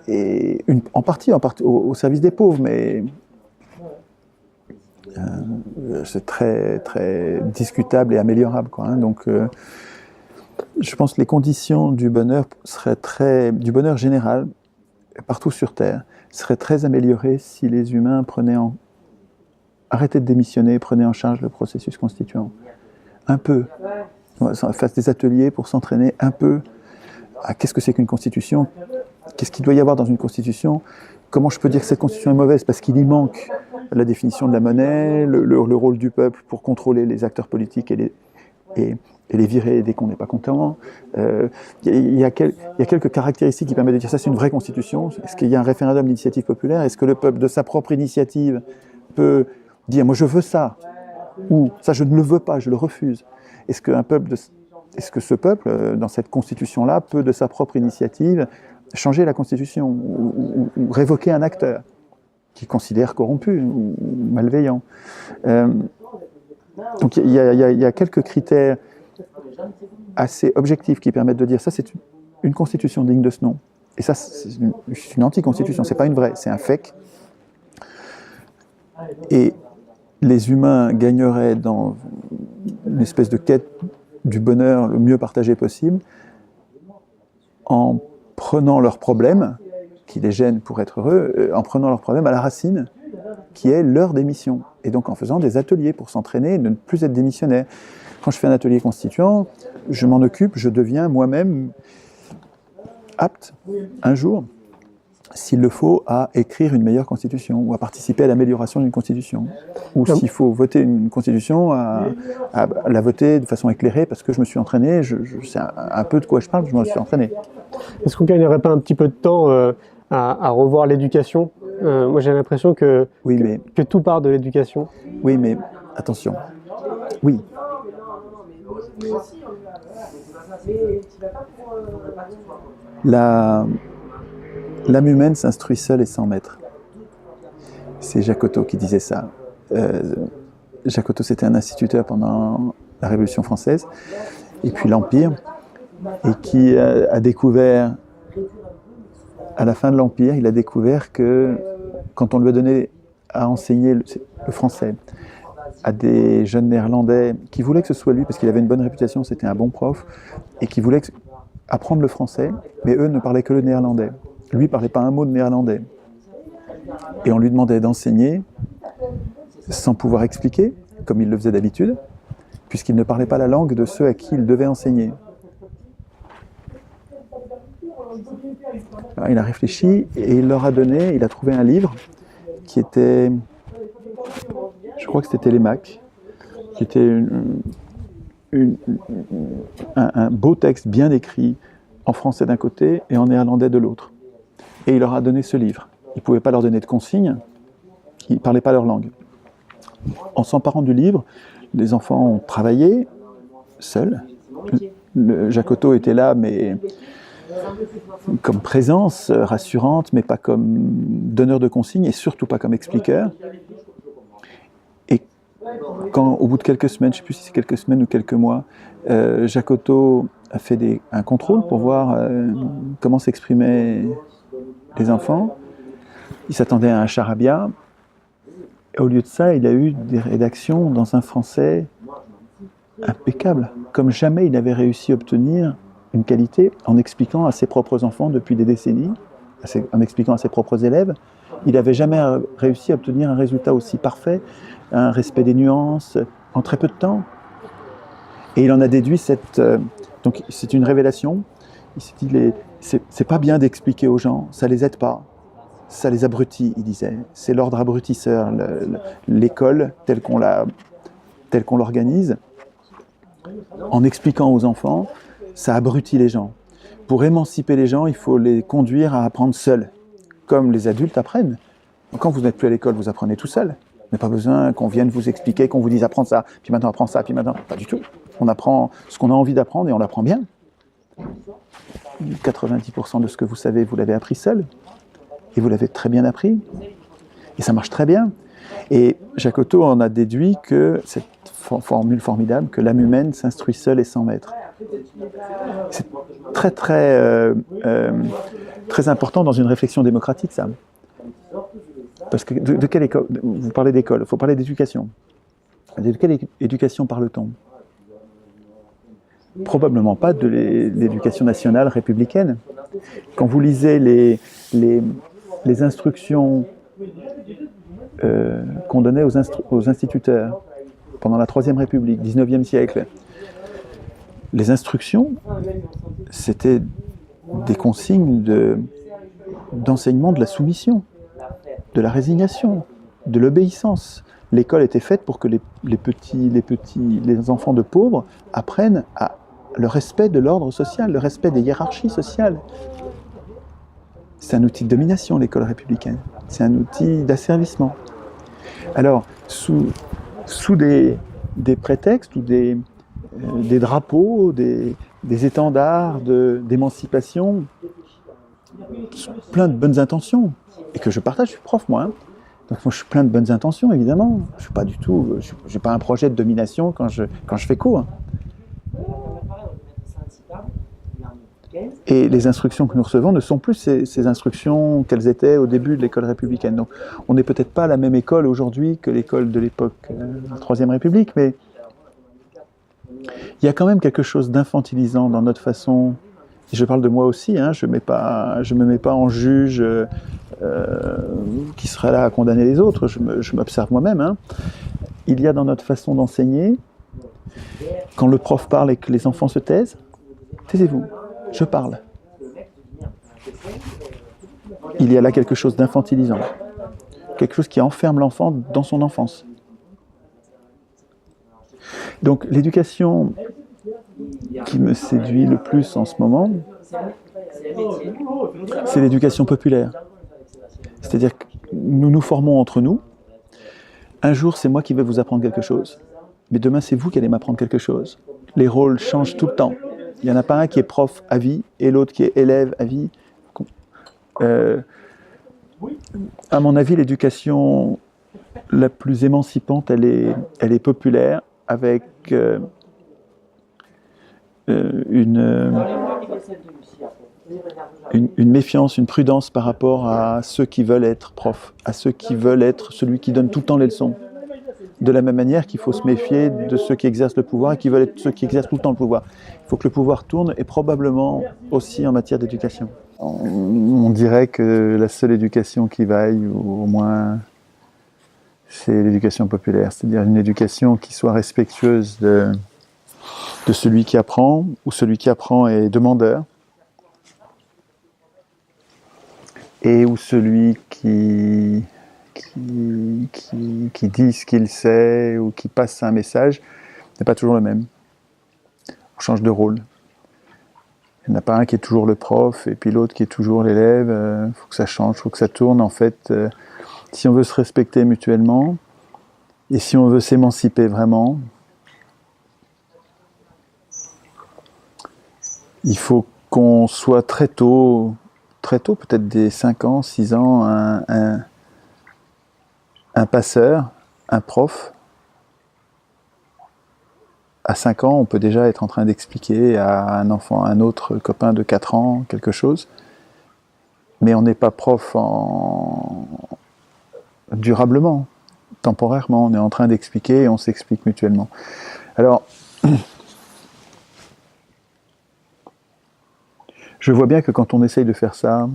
et en partie au service des pauvres, mais c'est très, très discutable et améliorable, quoi, hein. Donc, je pense que les conditions du bonheur du bonheur général, partout sur Terre, seraient très améliorées si les humains arrêtaient de démissionner, prenaient en charge le processus constituant. Un peu. Fassent des ateliers pour s'entraîner un peu à qu'est-ce que c'est qu'une constitution, qu'est-ce qu'il doit y avoir dans une constitution, comment je peux dire que cette constitution est mauvaise parce qu'il y manque la définition de la monnaie, le rôle du peuple pour contrôler les acteurs politiques et les virer dès qu'on n'est pas content. Il y a quelques caractéristiques qui permettent de dire ça, c'est une vraie constitution. Est-ce qu'il y a un référendum d'initiative populaire? Est-ce que le peuple, de sa propre initiative, peut dire « moi je veux ça » ou « ça je ne le veux pas, je le refuse ». Est-ce que ce peuple, dans cette constitution-là, peut de sa propre initiative changer la constitution ou révoquer un acteur qu'il considère corrompu ou malveillant? Donc il y a quelques critères assez objectifs qui permettent de dire ça, c'est une constitution digne de ce nom. Et ça, c'est une anti-constitution, c'est pas une vraie, c'est un fake. Et les humains gagneraient dans une espèce de quête du bonheur le mieux partagé possible en prenant leurs problèmes, qui les gênent pour être heureux, en prenant leurs problèmes à la racine, qui est leur démission. Et donc en faisant des ateliers pour s'entraîner et ne plus être démissionnaire. Quand je fais un atelier constituant, je m'en occupe, je deviens moi-même apte, un jour, s'il le faut, à écrire une meilleure constitution, ou à participer à l'amélioration d'une constitution. Ou s'il faut voter une constitution, à la voter de façon éclairée, parce que je me suis entraîné, je sais un peu de quoi je parle, je me suis entraîné. Est-ce qu'on ne gagnerait pas un petit peu de temps à revoir l'éducation? Moi j'ai l'impression que tout part de l'éducation. Oui, mais attention. Oui. L'âme humaine s'instruit seule et sans maître. C'est Jacotot qui disait ça. Jacotot, c'était un instituteur pendant la Révolution française, et puis l'Empire, et qui a découvert, à la fin de l'Empire, il a découvert que quand on lui a donné à enseigner le français à des jeunes néerlandais qui voulaient que ce soit lui, parce qu'il avait une bonne réputation, c'était un bon prof, et qui voulaient apprendre le français, mais eux ne parlaient que le néerlandais. Lui ne parlait pas un mot de néerlandais. Et on lui demandait d'enseigner sans pouvoir expliquer, comme il le faisait d'habitude, puisqu'il ne parlait pas la langue de ceux à qui il devait enseigner. Alors, il a réfléchi et il leur a donné, il a trouvé un livre qui était, je crois que c'était Télémaque, qui était un beau texte bien écrit en français d'un côté et en néerlandais de l'autre. Et il leur a donné ce livre. Il ne pouvait pas leur donner de consignes, ils ne parlaient pas leur langue. En s'emparant du livre, les enfants ont travaillé seuls. Jacoto était là, mais comme présence rassurante, mais pas comme donneur de consignes et surtout pas comme expliqueur. Et quand, au bout de quelques semaines, je ne sais plus si c'est quelques semaines ou quelques mois, Jacoto a fait un contrôle pour voir comment s'exprimaient les enfants. Il s'attendait à un charabia. Et au lieu de ça, il a eu des rédactions dans un français impeccable, comme jamais il avait réussi à obtenir une qualité en expliquant à ses propres enfants depuis des décennies, en expliquant à ses propres élèves. Il n'avait jamais réussi à obtenir un résultat aussi parfait, un respect des nuances, en très peu de temps. Et il en a déduit donc c'est une révélation. Il s'est dit, c'est pas bien d'expliquer aux gens, ça les aide pas. Ça les abrutit, il disait. C'est l'ordre abrutisseur, l'école telle qu'on l'organise. En expliquant aux enfants, ça abrutit les gens. Pour émanciper les gens, il faut les conduire à apprendre seuls, comme les adultes apprennent. Quand vous n'êtes plus à l'école, vous apprenez tout seul. Vous n'avez pas besoin qu'on vienne vous expliquer, qu'on vous dise apprends ça, puis maintenant apprends ça, puis maintenant... Pas du tout. On apprend ce qu'on a envie d'apprendre et on l'apprend bien. 90% de ce que vous savez, vous l'avez appris seul. Et vous l'avez très bien appris. Et ça marche très bien. Et Jacoto en a déduit que cette formule formidable, que l'âme humaine s'instruit seule et sans maître. C'est très, très, très important dans une réflexion démocratique, ça. Parce que de quelle école, vous parlez d'école, il faut parler d'éducation. De quelle éducation parle-t-on ? Probablement pas de l'éducation nationale républicaine. Quand vous lisez les instructions qu'on donnait aux instituteurs pendant la Troisième République, 19e siècle, les instructions, c'était des consignes d'enseignement de la soumission, de la résignation, de l'obéissance. L'école était faite pour que les enfants de pauvres apprennent le respect de l'ordre social, le respect des hiérarchies sociales. C'est un outil de domination, l'école républicaine. C'est un outil d'asservissement. Alors, sous des prétextes ou des drapeaux, des étendards d'émancipation, plein de bonnes intentions, et que je partage, je suis prof moi. Donc moi je suis plein de bonnes intentions, évidemment. Je suis pas du tout, j'ai pas un projet de domination quand je fais cours. Et les instructions que nous recevons ne sont plus ces instructions qu'elles étaient au début de l'école républicaine. Donc on n'est peut-être pas à la même école aujourd'hui que l'école de l'époque de la Troisième République, mais il y a quand même quelque chose d'infantilisant dans notre façon, et je parle de moi aussi, hein, je me mets pas en juge qui serait là à condamner les autres, je m'observe moi-même. Hein. Il y a dans notre façon d'enseigner, quand le prof parle et que les enfants se taisent, taisez-vous, je parle. Il y a là quelque chose d'infantilisant, quelque chose qui enferme l'enfant dans son enfance. Donc l'éducation qui me séduit le plus en ce moment, c'est l'éducation populaire. C'est-à-dire que nous nous formons entre nous. Un jour, c'est moi qui vais vous apprendre quelque chose. Mais demain, c'est vous qui allez m'apprendre quelque chose. Les rôles changent tout le temps. Il n'y en a pas un qui est prof à vie et l'autre qui est élève à vie. À mon avis, l'éducation la plus émancipante, elle est populaire, avec une méfiance, une prudence par rapport à ceux qui veulent être profs, à ceux qui veulent être celui qui donne tout le temps les leçons. De la même manière qu'il faut se méfier de ceux qui exercent le pouvoir et qui veulent être ceux qui exercent tout le temps le pouvoir. Il faut que le pouvoir tourne, et probablement aussi en matière d'éducation. On dirait que la seule éducation qui vaille, ou au moins, c'est l'éducation populaire, c'est-à-dire une éducation qui soit respectueuse de celui qui apprend, ou celui qui apprend est demandeur. et où celui qui dit ce qu'il sait ou qui passe un message n'est pas toujours le même. On change de rôle. Il n'y en a pas un qui est toujours le prof et puis l'autre qui est toujours l'élève. Il faut que ça change, il faut que ça tourne. En fait, si on veut se respecter mutuellement et si on veut s'émanciper vraiment, il faut qu'on soit très tôt, peut-être dès 5 ans, 6 ans, un passeur, un prof. À 5 ans, on peut déjà être en train d'expliquer à un enfant, à un autre copain de 4 ans, quelque chose. Mais on n'est pas prof durablement, temporairement. On est en train d'expliquer et on s'explique mutuellement. Alors, je vois bien que quand on essaye de faire ça,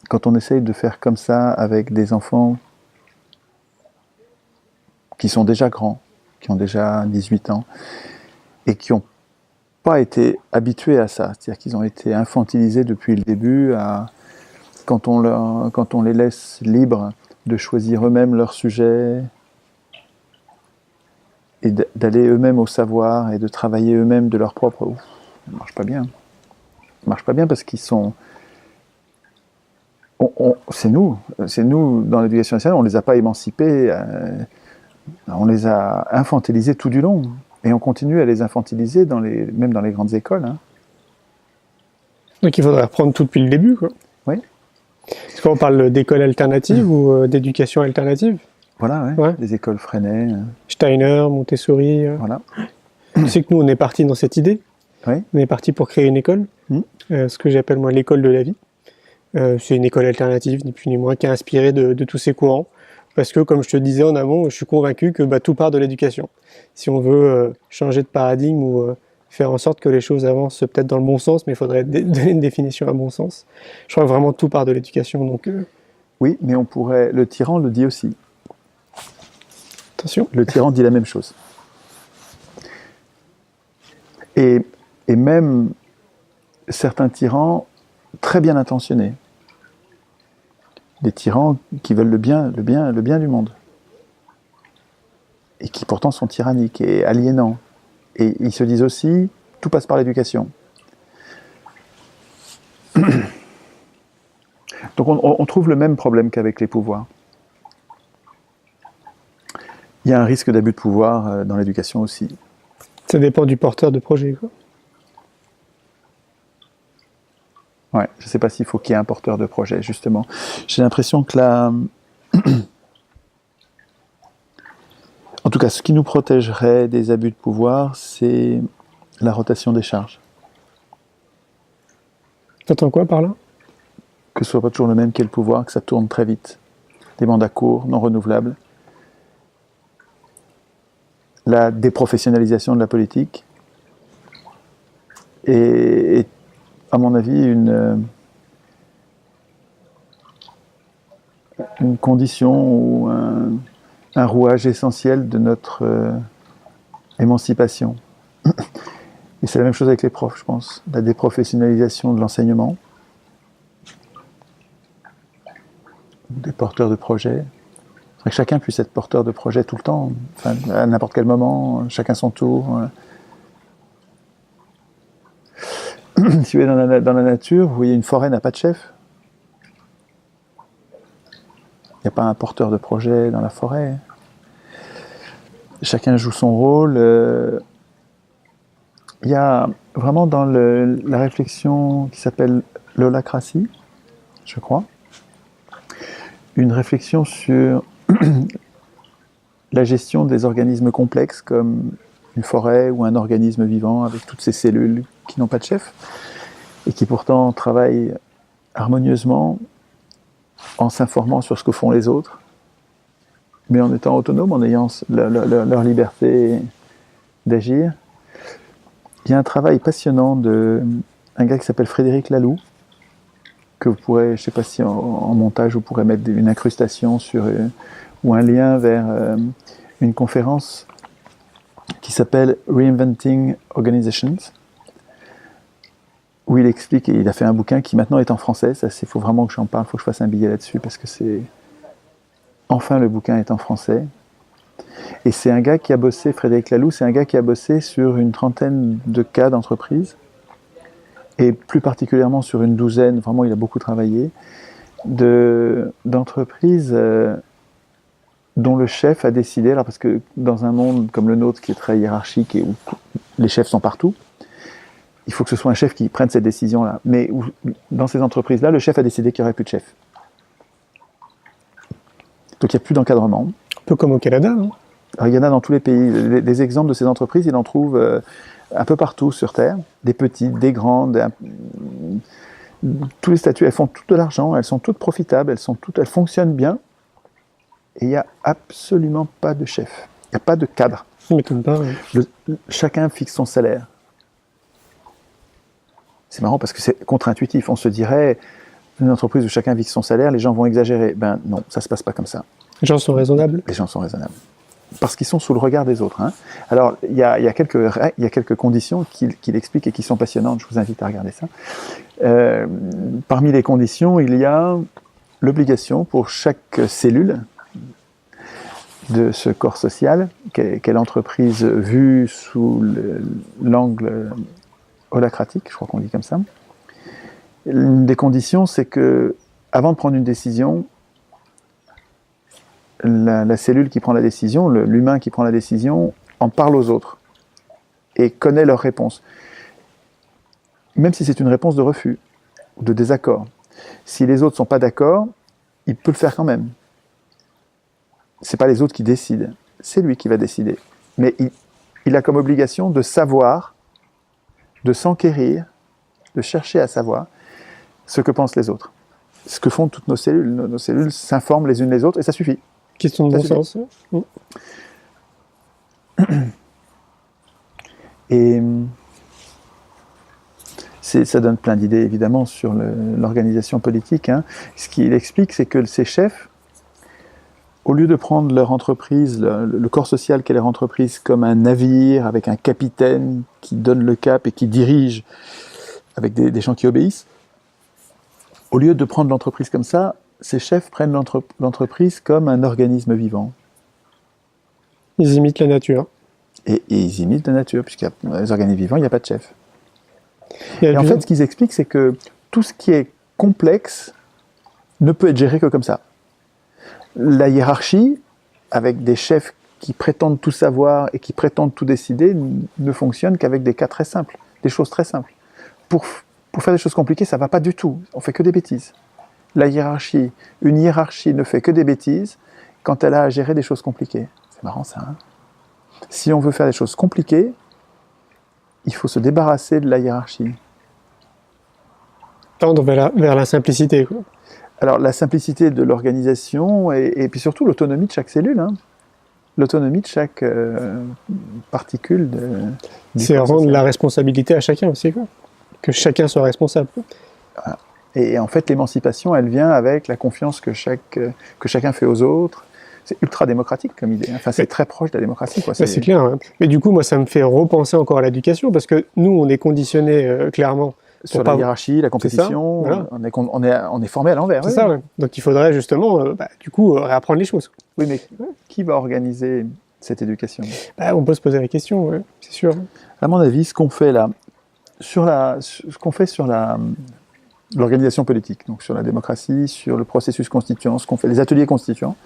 quand on essaye de faire comme ça avec des enfants qui sont déjà grands, qui ont déjà 18 ans, et qui n'ont pas été habitués à ça, c'est-à-dire qu'ils ont été infantilisés depuis le début, quand on les laisse libres de choisir eux-mêmes leur sujet, et d'aller eux-mêmes au savoir, et de travailler eux-mêmes de leur propre... ça ne marche pas bien. Ça ne marche pas bien parce qu'ils sont... c'est nous, dans l'éducation nationale, on ne les a pas émancipés, on les a infantilisés tout du long. Et on continue à les infantiliser, même dans les grandes écoles. Hein. Donc il faudrait reprendre tout depuis le début, quoi. Oui. Est-ce qu'on parle d'école alternative ou d'éducation alternative? Voilà, ouais. Les écoles Freinet. Steiner, Montessori. Voilà. Tu sais que nous, on est partis dans cette idée. Oui. On est partis pour créer une école, ce que j'appelle moi l'école de la vie. C'est une école alternative, ni plus ni moins, qui est inspirée de tous ces courants. Parce que, comme je te disais en amont, je suis convaincu que tout part de l'éducation. Si on veut changer de paradigme ou faire en sorte que les choses avancent peut-être dans le bon sens, mais il faudrait donner une définition à bon sens. Je crois que vraiment tout part de l'éducation. Donc, oui, mais on pourrait... Le tyran le dit aussi. Attention. Le tyran dit la même chose. Et même certains tyrans très bien intentionnés. Des tyrans qui veulent le bien du monde. Et qui pourtant sont tyranniques et aliénants. Et ils se disent aussi, tout passe par l'éducation. Donc on trouve le même problème qu'avec les pouvoirs. Il y a un risque d'abus de pouvoir dans l'éducation aussi. Ça dépend du porteur de projet, quoi. Ouais, je ne sais pas s'il faut qu'il y ait un porteur de projet, justement. J'ai l'impression que là... En tout cas, ce qui nous protégerait des abus de pouvoir, c'est la rotation des charges. T'entends quoi par là? Que ce soit pas toujours le même qu'est le pouvoir, que ça tourne très vite. Des mandats courts, non renouvelables. La déprofessionnalisation de la politique. Et à mon avis, une condition ou un rouage essentiel de notre émancipation. Et c'est la même chose avec les profs, je pense. La déprofessionnalisation de l'enseignement, des porteurs de projets. C'est vrai que chacun puisse être porteur de projet tout le temps, enfin, à n'importe quel moment, chacun son tour. Si vous êtes dans la nature, vous voyez une forêt n'a pas de chef. Il n'y a pas un porteur de projet dans la forêt. Chacun joue son rôle. Il y a vraiment dans la réflexion qui s'appelle l'holacratie, je crois, une réflexion sur la gestion des organismes complexes comme une forêt ou un organisme vivant avec toutes ces cellules qui n'ont pas de chef et qui pourtant travaillent harmonieusement en s'informant sur ce que font les autres, mais en étant autonomes, en ayant leur liberté d'agir. Il y a un travail passionnant d'un gars qui s'appelle Frédéric Laloux, que vous pourrez, je ne sais pas si en montage vous pourrez mettre une incrustation ou un lien vers une conférence qui s'appelle Reinventing Organizations, où il explique, et il a fait un bouquin qui maintenant est en français, il faut vraiment que j'en parle, il faut que je fasse un billet là-dessus, parce que c'est... Enfin, le bouquin est en français. Et c'est un gars qui a bossé, Frédéric Laloux, c'est un gars qui a bossé sur une trentaine de cas d'entreprise, et plus particulièrement sur une douzaine, vraiment il a beaucoup travaillé, d'entreprises dont le chef a décidé, alors parce que dans un monde comme le nôtre qui est très hiérarchique et où les chefs sont partout, il faut que ce soit un chef qui prenne cette décision-là. Mais dans ces entreprises-là, le chef a décidé qu'il n'y aurait plus de chef. Donc il n'y a plus d'encadrement. Un peu comme au Canada, non? Alors, il y en a dans tous les pays. Des exemples de ces entreprises, il en trouve un peu partout sur Terre. Des petites, des grandes. Tous les statuts, elles font toutes de l'argent, elles sont toutes profitables, elles fonctionnent bien. Et il n'y a absolument pas de chef. Il n'y a pas de cadre. Ça m'étonne pas. Ouais. Chacun fixe son salaire. C'est marrant parce que c'est contre-intuitif. On se dirait, une entreprise où chacun fixe son salaire, les gens vont exagérer. Ben non, ça ne se passe pas comme ça. Les gens sont raisonnables. Les gens sont raisonnables. Parce qu'ils sont sous le regard des autres. Hein. Alors, il y a quelques conditions qu'il explique et qui sont passionnantes. Je vous invite à regarder ça. Parmi les conditions, il y a l'obligation pour chaque cellule de ce corps social, quelle entreprise vue sous l'angle holacratique, je crois qu'on dit comme ça. Une des conditions, c'est que, avant de prendre une décision, la cellule qui prend la décision, l'humain qui prend la décision, en parle aux autres et connaît leur réponse. Même si c'est une réponse de refus ou de désaccord. Si les autres ne sont pas d'accord, il peut le faire quand même. Ce n'est pas les autres qui décident, c'est lui qui va décider. Mais il a comme obligation de savoir, de s'enquérir, de chercher à savoir ce que pensent les autres. Ce que font toutes nos cellules. Nos cellules s'informent les unes les autres et ça suffit. Question de bon sens. Et ça donne plein d'idées évidemment sur l'organisation politique. Hein. Ce qu'il explique, c'est que ces chefs, au lieu de prendre leur entreprise, le corps social qu'est leur entreprise, comme un navire avec un capitaine qui donne le cap et qui dirige avec des gens qui obéissent, au lieu de prendre l'entreprise comme ça, ces chefs prennent l'entreprise comme un organisme vivant. Ils imitent la nature. Et ils imitent la nature, puisqu'il y a les organismes vivants, il n'y a pas de chef. Et en fait, ce qu'ils expliquent, c'est que tout ce qui est complexe ne peut être géré que comme ça. La hiérarchie, avec des chefs qui prétendent tout savoir et qui prétendent tout décider, ne fonctionne qu'avec des cas très simples, des choses très simples. Pour faire des choses compliquées, ça ne va pas du tout. On ne fait que des bêtises. Une hiérarchie ne fait que des bêtises quand elle a à gérer des choses compliquées. C'est marrant ça, hein? Si on veut faire des choses compliquées, il faut se débarrasser de la hiérarchie. Tendre vers la simplicité, quoi. Alors, la simplicité de l'organisation et puis surtout l'autonomie de chaque cellule. Hein. L'autonomie de chaque particule c'est rendre la responsabilité à chacun aussi, quoi. Que chacun soit responsable. Voilà. Et en fait, l'émancipation, elle vient avec la confiance que chacun fait aux autres. C'est ultra démocratique comme idée. Enfin, c'est très proche de la démocratie, quoi. C'est clair. Hein. Mais du coup, moi, ça me fait repenser encore à l'éducation, parce que nous, on est conditionnés clairement sur la hiérarchie, la compétition, voilà. on est formé à l'envers. C'est ça, ouais. Donc il faudrait justement, du coup, réapprendre les choses. Oui, mais qui va organiser cette éducation? On peut se poser la question, ouais, c'est sûr. À mon avis, ce qu'on fait là, ce qu'on fait sur l'organisation politique, donc sur la démocratie, sur le processus constituant, ce qu'on fait, les ateliers constituants,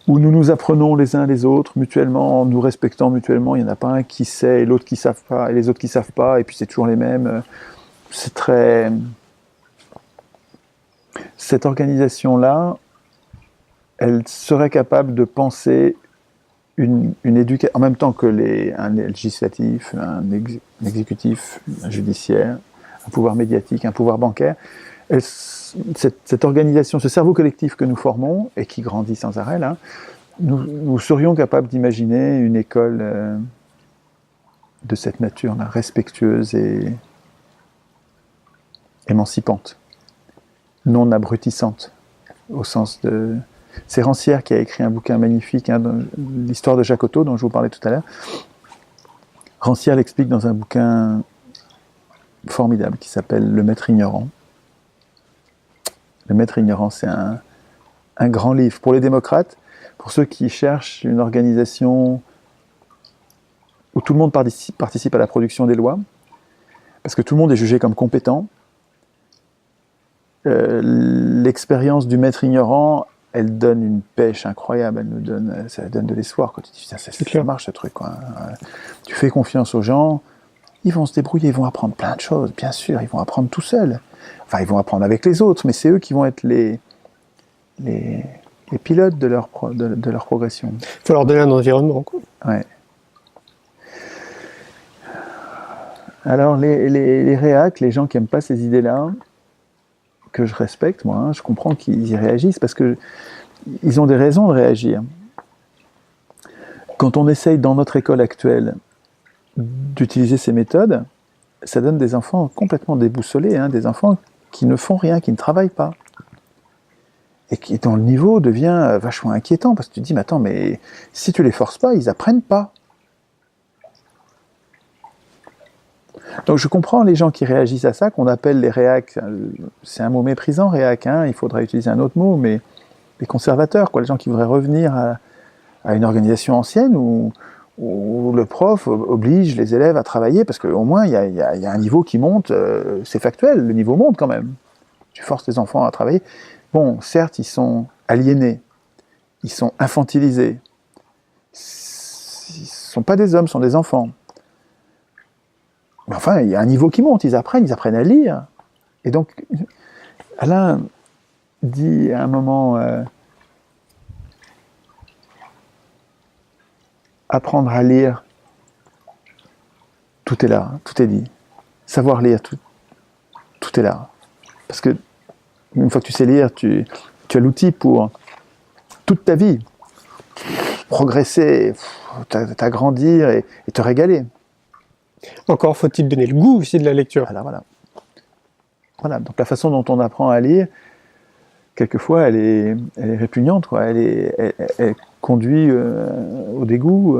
où nous nous apprenons les uns les autres mutuellement, en nous respectant mutuellement. Il n'y en a pas un qui sait et l'autre qui ne savent pas, et les autres qui ne savent pas, et puis c'est toujours les mêmes. C'est très... Cette organisation-là, elle serait capable de penser une éducation, en même temps que un législatif, un exécutif, un judiciaire, un pouvoir médiatique, un pouvoir bancaire. Cette organisation, ce cerveau collectif que nous formons, et qui grandit sans arrêt, là, nous serions capables d'imaginer une école de cette nature-là, respectueuse et émancipante, non abrutissante, au sens de... C'est Rancière qui a écrit un bouquin magnifique, hein, l'histoire de Jacques Otto, dont je vous parlais tout à l'heure. Rancière l'explique dans un bouquin formidable qui s'appelle Le Maître Ignorant. Le Maître Ignorant, c'est un grand livre pour les démocrates, pour ceux qui cherchent une organisation où tout le monde participe à la production des lois, parce que tout le monde est jugé comme compétent. L'expérience du Maître Ignorant, elle donne une pêche incroyable, ça donne de l'espoir. Quand tu dis, ça marche ce truc, quoi. Tu fais confiance aux gens, ils vont se débrouiller, ils vont apprendre plein de choses, bien sûr, ils vont apprendre tout seuls. Enfin, ils vont apprendre avec les autres, mais c'est eux qui vont être les pilotes de leur progression. Il faut leur donner un environnement, quoi. Ouais. Alors, les réacs, les gens qui n'aiment pas ces idées-là, que je respecte, moi, hein, je comprends qu'ils y réagissent, parce qu'ils ont des raisons de réagir. Quand on essaye, dans notre école actuelle, d'utiliser ces méthodes, ça donne des enfants complètement déboussolés, hein, des enfants qui ne font rien, qui ne travaillent pas. Et dont le niveau devient vachement inquiétant, parce que tu te dis, mais attends, mais si tu les forces pas, ils apprennent pas. Donc je comprends les gens qui réagissent à ça, qu'on appelle les réacs, c'est un mot méprisant, réac, hein, il faudrait utiliser un autre mot, mais les conservateurs, quoi, les gens qui voudraient revenir à une organisation ancienne où le prof oblige les élèves à travailler, parce qu'au moins il y a un niveau qui monte, c'est factuel, le niveau monte quand même. Tu forces les enfants à travailler. Bon, certes, ils sont aliénés, ils sont infantilisés, ils ne sont pas des hommes, ce sont des enfants. Mais enfin, il y a un niveau qui monte, ils apprennent à lire. Et donc, Alain dit à un moment, apprendre à lire, tout est là, tout est dit. Savoir lire, tout est là. Parce que une fois que tu sais lire, tu as l'outil pour toute ta vie progresser, t'agrandir et te régaler. Encore faut-il donner le goût aussi de la lecture. Alors voilà. Donc la façon dont on apprend à lire, quelquefois, elle est répugnante, quoi. Elle conduit au dégoût.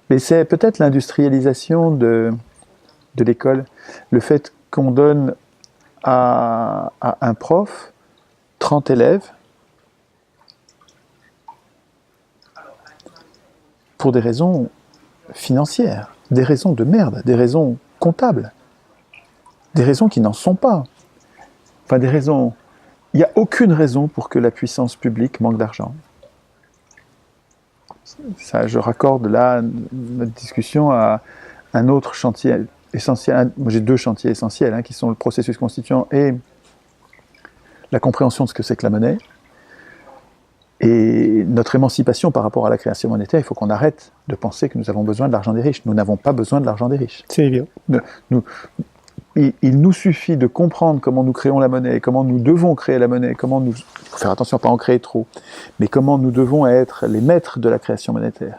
Mais c'est peut-être l'industrialisation de l'école, le fait qu'on donne à un prof 30 élèves pour des raisons financières, des raisons de merde, des raisons comptables, des raisons qui n'en sont pas. Enfin, des raisons... Il n'y a aucune raison pour que la puissance publique manque d'argent. Ça, je raccorde là notre discussion à un autre chantier essentiel. Moi, j'ai deux chantiers essentiels, hein, qui sont le processus constituant et la compréhension de ce que c'est que la monnaie. Et notre émancipation par rapport à la création monétaire, il faut qu'on arrête de penser que nous avons besoin de l'argent des riches. Nous n'avons pas besoin de l'argent des riches. C'est évident. Il nous suffit de comprendre comment nous créons la monnaie, comment nous devons créer la monnaie, il faut faire attention à ne pas en créer trop, mais comment nous devons être les maîtres de la création monétaire.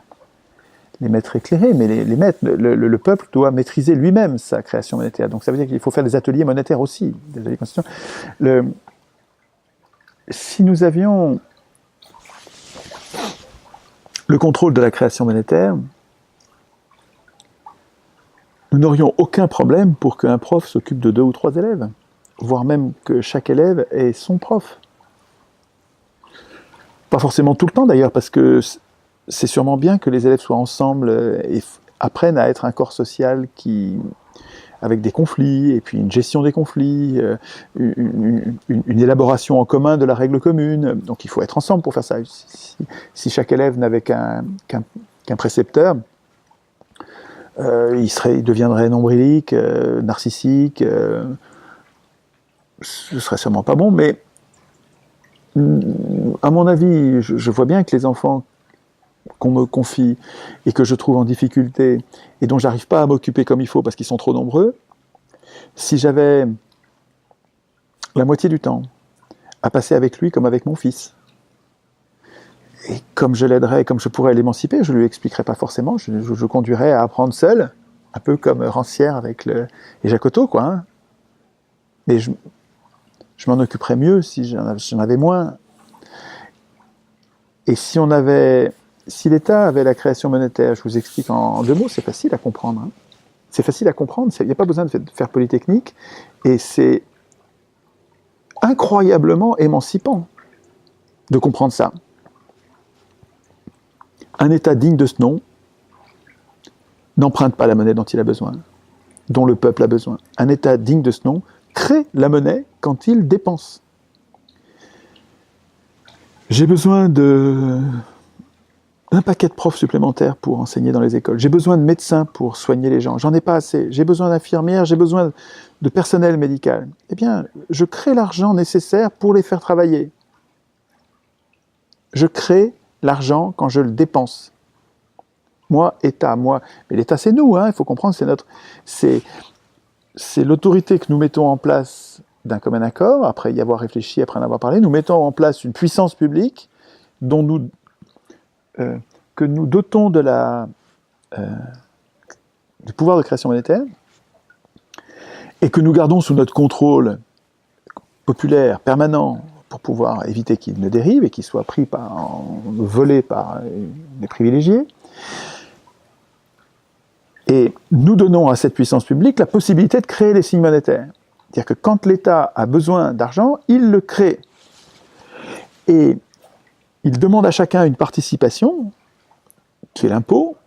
Les maîtres éclairés, mais les maîtres, le peuple doit maîtriser lui-même sa création monétaire. Donc ça veut dire qu'il faut faire des ateliers monétaires aussi, des ateliers constituants. Si nous avions le contrôle de la création monétaire, nous n'aurions aucun problème pour qu'un prof s'occupe de 2 ou 3 élèves, voire même que chaque élève ait son prof. Pas forcément tout le temps d'ailleurs, parce que c'est sûrement bien que les élèves soient ensemble et apprennent à être un corps social avec des conflits, et puis une gestion des conflits, une élaboration en commun de la règle commune. Donc il faut être ensemble pour faire ça. Si chaque élève n'avait qu'un précepteur, il deviendrait nombrilique, narcissique, ce serait sûrement pas bon, mais à mon avis, je vois bien que les enfants qu'on me confie et que je trouve en difficulté et dont j'arrive pas à m'occuper comme il faut parce qu'ils sont trop nombreux, si j'avais la moitié du temps à passer avec lui comme avec mon fils, et comme je l'aiderais, comme je pourrais l'émanciper, je lui expliquerais pas forcément, je conduirais à apprendre seul, un peu comme Rancière avec et Jacotot, quoi. Hein. Mais je m'en occuperais mieux si j'en avais moins. Et si l'État avait la création monétaire, je vous explique en 2 mots, c'est facile à comprendre. Hein. C'est facile à comprendre, il n'y a pas besoin de faire Polytechnique, et c'est incroyablement émancipant de comprendre ça. Un État digne de ce nom n'emprunte pas la monnaie dont il a besoin, dont le peuple a besoin. Un État digne de ce nom crée la monnaie quand il dépense. J'ai besoin d'un paquet de profs supplémentaires pour enseigner dans les écoles. J'ai besoin de médecins pour soigner les gens. J'en ai pas assez. J'ai besoin d'infirmières, j'ai besoin de personnel médical. Eh bien, je crée l'argent nécessaire pour les faire travailler. Je crée l'argent quand je le dépense. Moi, État, moi. Mais l'État, c'est nous, hein, il faut comprendre, c'est l'autorité que nous mettons en place d'un commun accord, après y avoir réfléchi, après en avoir parlé, nous mettons en place une puissance publique que nous dotons du pouvoir de création monétaire et que nous gardons sous notre contrôle populaire, permanent, pour pouvoir éviter qu'il ne dérive et qu'il soit volé par les privilégiés. Et nous donnons à cette puissance publique la possibilité de créer les signes monétaires. C'est-à-dire que quand l'État a besoin d'argent, il le crée. Et il demande à chacun une participation, qui est l'impôt,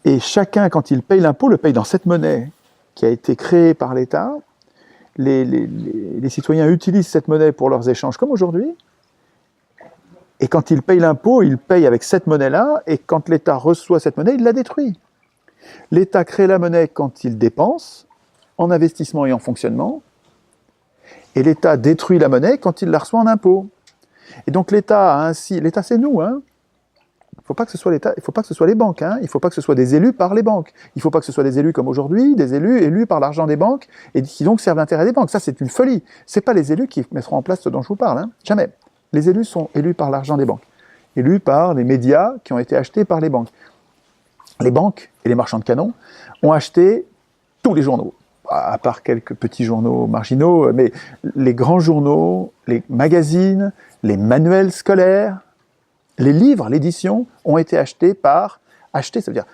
et chacun, quand il paye l'impôt, le paye dans cette monnaie qui a été créée par l'État. Les citoyens utilisent cette monnaie pour leurs échanges, comme aujourd'hui. Et quand ils payent l'impôt, ils payent avec cette monnaie-là, et quand l'État reçoit cette monnaie, il la détruit. L'État crée la monnaie quand il dépense, en investissement et en fonctionnement, et l'État détruit la monnaie quand il la reçoit en impôt. Et donc l'État c'est nous, hein. Il ne faut pas que ce soit l'État, il ne faut pas que ce soit les banques, hein. Il ne faut pas que ce soit des élus par les banques. Il ne faut pas que ce soit des élus comme aujourd'hui, des élus par l'argent des banques, et qui donc servent l'intérêt des banques. Ça, c'est une folie. Ce n'est pas les élus qui mettront en place ce dont je vous parle, hein. Jamais. Les élus sont élus par l'argent des banques, élus par les médias qui ont été achetés par les banques. Les banques et les marchands de canons ont acheté tous les journaux, à part quelques petits journaux marginaux, mais les grands journaux, les magazines, les manuels scolaires, les livres, l'édition, ont été achetés, ça veut dire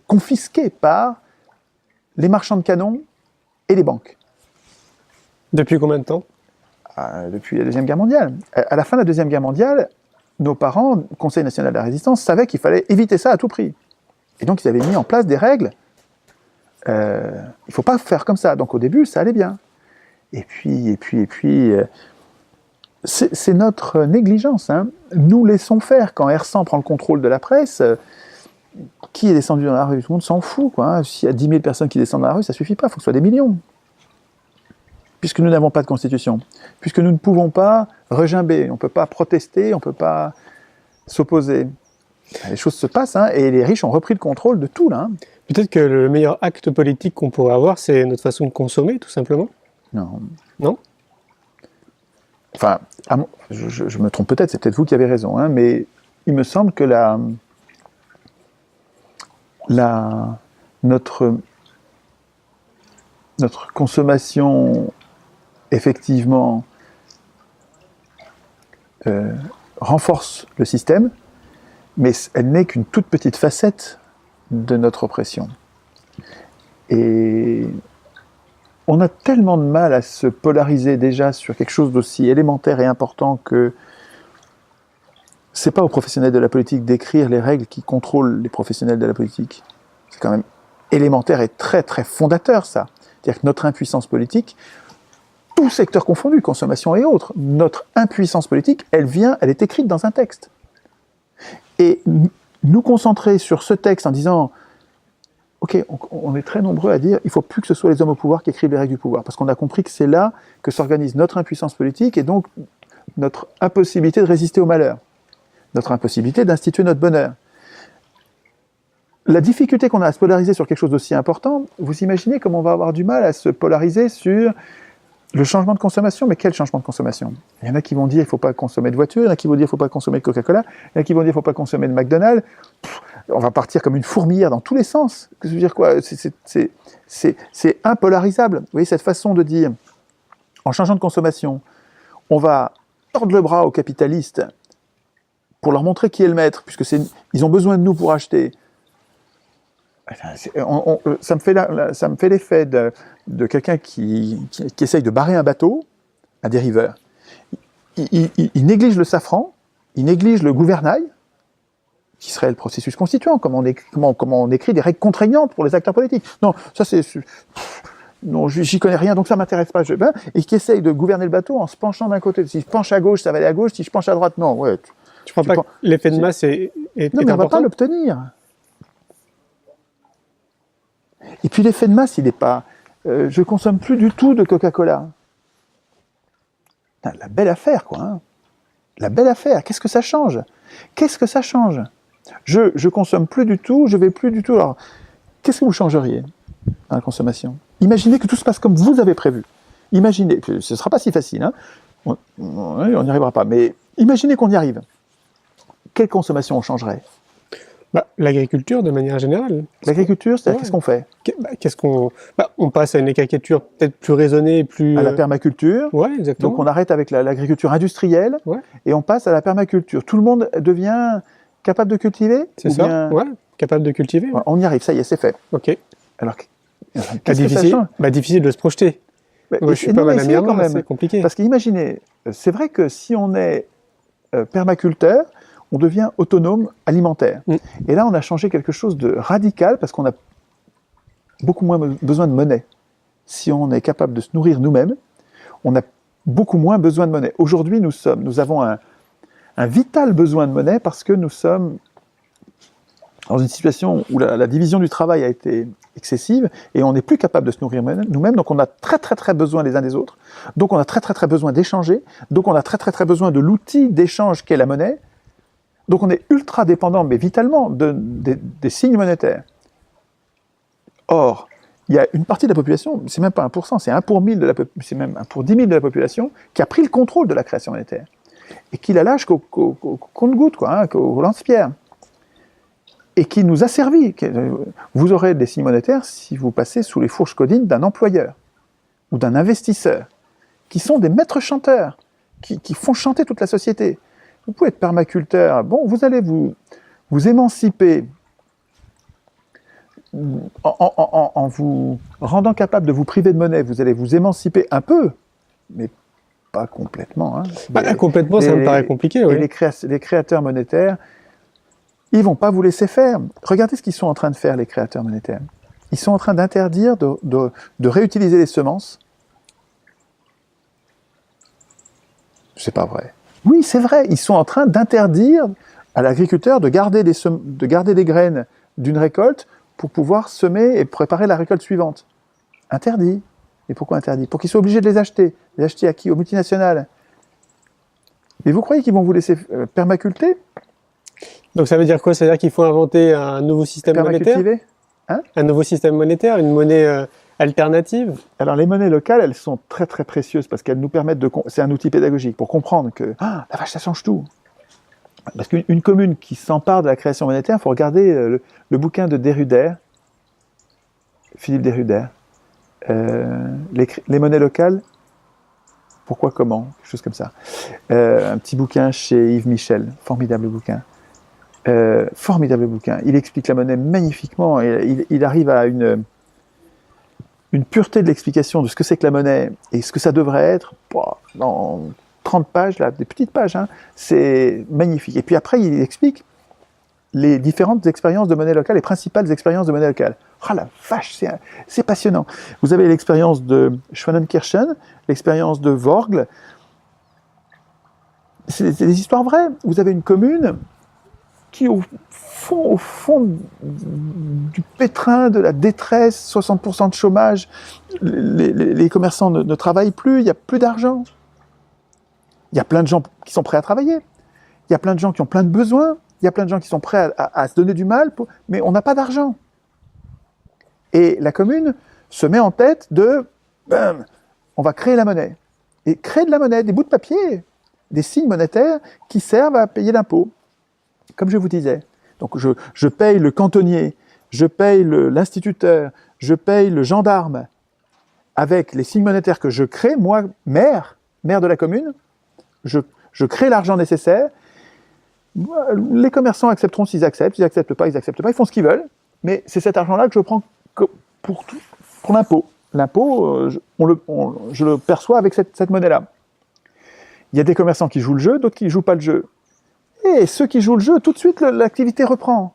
confisqués par les marchands de canons et les banques. Depuis combien de temps ? Depuis la Deuxième Guerre mondiale. À la fin de la Deuxième Guerre mondiale, nos parents, le Conseil national de la résistance, savaient qu'il fallait éviter ça à tout prix. Et donc ils avaient mis en place des règles. Il ne faut pas faire comme ça. Donc au début, ça allait bien. Et puis, c'est notre négligence, hein. Nous laissons faire. Quand R100 prend le contrôle de la presse, qui est descendu dans la rue ? Tout le monde s'en fout, quoi, hein. S'il y a 10 000 personnes qui descendent dans la rue, ça ne suffit pas, il faut que ce soit des millions. Puisque nous n'avons pas de constitution, puisque nous ne pouvons pas regimber, on ne peut pas protester, on ne peut pas s'opposer. Les choses se passent, hein, et les riches ont repris le contrôle de tout, là. Hein. Peut-être que le meilleur acte politique qu'on pourrait avoir, c'est notre façon de consommer, tout simplement. Non. Non ? Enfin, je me trompe peut-être, c'est peut-être vous qui avez raison, hein, mais il me semble que notre consommation, effectivement, renforce le système, mais elle n'est qu'une toute petite facette de notre oppression. Et on a tellement de mal à se polariser déjà sur quelque chose d'aussi élémentaire et important que c'est pas aux professionnels de la politique d'écrire les règles qui contrôlent les professionnels de la politique. C'est quand même élémentaire et très très fondateur, ça. C'est-à-dire que notre impuissance politique, tout secteur confondu, consommation et autres, notre impuissance politique, elle est écrite dans un texte. Et nous concentrer sur ce texte en disant « Ok, on est très nombreux à dire il ne faut plus que ce soit les hommes au pouvoir qui écrivent les règles du pouvoir, parce qu'on a compris que c'est là que s'organise notre impuissance politique et donc notre impossibilité de résister au malheur, notre impossibilité d'instituer notre bonheur. » La difficulté qu'on a à se polariser sur quelque chose d'aussi important, vous imaginez comment on va avoir du mal à se polariser sur le changement de consommation. Mais quel changement de consommation ? Il y en a qui vont dire il ne faut pas consommer de voiture, il y en a qui vont dire il ne faut pas consommer de Coca-Cola, il y en a qui vont dire il ne faut pas consommer de McDonald's. On va partir comme une fourmilière dans tous les sens. Je veux dire quoi ? C'est impolarisable. Vous voyez, cette façon de dire, en changeant de consommation, on va tordre le bras aux capitalistes pour leur montrer qui est le maître, puisque ils ont besoin de nous pour acheter. Ça me fait l'effet de quelqu'un qui essaye de barrer un bateau, un dériveur. Il néglige le safran, il néglige le gouvernail, qui serait le processus constituant, comment on écrit des règles contraignantes pour les acteurs politiques. Non, ça c'est... Non, j'y connais rien, donc ça m'intéresse pas. Et qui essaye de gouverner le bateau en se penchant d'un côté. Si je penche à gauche, ça va aller à gauche, si je penche à droite, non. Ouais, Tu crois pas que l'effet de masse est non, mais on ne va pas l'obtenir. Et puis l'effet de masse, il n'est pas... je consomme plus du tout de Coca-Cola. La belle affaire, quoi. Hein. La belle affaire. Qu'est-ce que ça change? Qu'est-ce que ça change? Je consomme plus du tout, je vais plus du tout. Alors, qu'est-ce que vous changeriez dans la consommation? Imaginez que tout se passe comme vous avez prévu. Imaginez, ce ne sera pas si facile, hein. On n'y arrivera pas, mais imaginez qu'on y arrive. Quelle consommation on changerait? L'agriculture de manière générale. L'agriculture, c'est-à-dire qu'est-ce qu'on fait? On passe à une agriculture peut-être plus raisonnée, plus... À la permaculture. Ouais, exactement. Donc on arrête avec l'agriculture industrielle, ouais. Et on passe à la permaculture. Tout le monde devient capable de cultiver? C'est ça, bien... ouais, capable de cultiver. Ouais. On y arrive, ça y est, c'est fait. Ok. Alors, qu'est-ce que ça change? Difficile de se projeter. Je suis pas mal à quand même. C'est compliqué. Parce qu'imaginez, c'est vrai que si on est permaculteur, on devient autonome alimentaire. Et là, on a changé quelque chose de radical parce qu'on a beaucoup moins besoin de monnaie. Si on est capable de se nourrir nous-mêmes, on a beaucoup moins besoin de monnaie. Aujourd'hui, nous avons un vital besoin de monnaie parce que nous sommes dans une situation où la division du travail a été excessive et on n'est plus capable de se nourrir nous-mêmes, donc on a très très très besoin les uns des autres, donc on a très très très besoin d'échanger, donc on a très très très besoin de l'outil d'échange qu'est la monnaie, donc on est ultra dépendant, mais vitalement, des signes monétaires. Or, il y a une partie de la population, c'est même pas 1%, c'est 1 pour 1000 c'est même 1 pour 10 000 de la population, qui a pris le contrôle de la création monétaire, et qui la lâche qu'au compte-gouttes, qu'au lance-pierre, et qui nous a servi. Vous aurez des signes monétaires si vous passez sous les fourches codines d'un employeur, ou d'un investisseur, qui sont des maîtres chanteurs, qui font chanter toute la société. Vous pouvez être permaculteur, bon, vous allez vous émanciper en vous rendant capable de vous priver de monnaie, vous allez vous émanciper un peu, mais pas complètement. Hein. Complètement, ça me paraît compliqué. Oui. Et les créateurs monétaires, ils ne vont pas vous laisser faire. Regardez ce qu'ils sont en train de faire, les créateurs monétaires. Ils sont en train d'interdire de réutiliser les semences. C'est pas vrai. Oui, c'est vrai, ils sont en train d'interdire à l'agriculteur de garder des graines d'une récolte pour pouvoir semer et préparer la récolte suivante. Interdit. Et pourquoi interdit? Pour qu'ils soient obligés de les acheter. Les acheter à qui? Aux multinationales. Mais vous croyez qu'ils vont vous laisser permaculter? Donc ça veut dire quoi? Ça veut dire qu'il faut inventer un nouveau système monétaire? Hein? Un nouveau système monétaire, une monnaie alternative? Alors les monnaies locales, elles sont très très précieuses parce qu'elles nous permettent c'est un outil pédagogique pour comprendre que la vache, ça change tout. Parce qu'une commune qui s'empare de la création monétaire, il faut regarder le bouquin de Deruder, Philippe Deruder, les monnaies locales, pourquoi, comment, quelque chose comme ça. Un petit bouquin chez Yves Michel, formidable bouquin. Formidable bouquin. Il explique la monnaie magnifiquement et il arrive à une pureté de l'explication de ce que c'est que la monnaie et ce que ça devrait être. Dans 30 pages, là, des petites pages, hein, c'est magnifique. Et puis après, il explique les différentes expériences de monnaie locale, les principales expériences de monnaie locale. Ah la vache, c'est passionnant. Vous avez l'expérience de Schwannenkirchen, l'expérience de Vorgl. C'est des histoires vraies. Vous avez une commune qui, au fond du pétrin, de la détresse, 60% de chômage, les commerçants ne travaillent plus, il n'y a plus d'argent. Il y a plein de gens qui sont prêts à travailler. Il y a plein de gens qui ont plein de besoins. Il y a plein de gens qui sont prêts à se donner du mal, mais on n'a pas d'argent. Et la commune se met en tête on va créer la monnaie. Et créer de la monnaie, des bouts de papier, des signes monétaires qui servent à payer l'impôt. Comme je vous disais. Donc je paye le cantonnier, je paye l'instituteur, je paye le gendarme avec les signes monétaires que je crée, moi, maire de la commune, je crée l'argent nécessaire. Les commerçants accepteront s'ils acceptent pas, ils font ce qu'ils veulent. mais c'est cet argent-là que je prends pour l'impôt. L'impôt, je le perçois avec cette monnaie-là. Il y a des commerçants qui jouent le jeu, d'autres qui ne jouent pas le jeu. Et ceux qui jouent le jeu, tout de suite, l'activité reprend.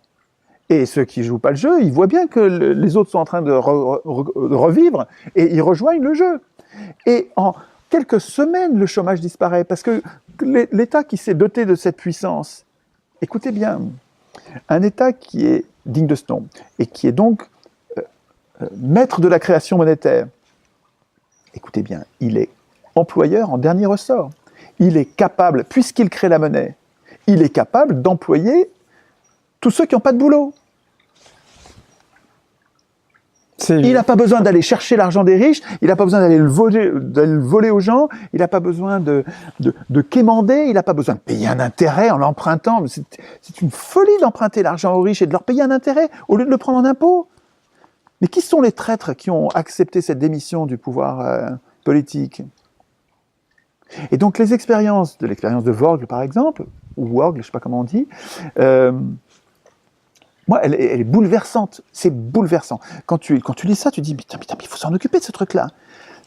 Et ceux qui ne jouent pas le jeu, ils voient bien que les autres sont en train de revivre, et ils rejoignent le jeu. Et en quelques semaines, le chômage disparaît, parce que l'État qui s'est doté de cette puissance, écoutez bien, un État qui est digne de ce nom, et qui est donc maître de la création monétaire, écoutez bien, il est employeur en dernier ressort. Il est capable, puisqu'il crée la monnaie, il est capable d'employer tous ceux qui n'ont pas de boulot. Il n'a pas besoin d'aller chercher l'argent des riches, il n'a pas besoin d'aller le voler aux gens, il n'a pas besoin de quémander, il n'a pas besoin de payer un intérêt en l'empruntant. C'est une folie d'emprunter l'argent aux riches et de leur payer un intérêt au lieu de le prendre en impôt. Mais qui sont les traîtres qui ont accepté cette démission du pouvoir politique? Et donc l'expérience de Vogel, par exemple, ou Vogel, je ne sais pas comment on dit, moi, elle est bouleversante. C'est bouleversant. Quand tu lis ça, tu dis, putain, il faut s'en occuper de ce truc-là.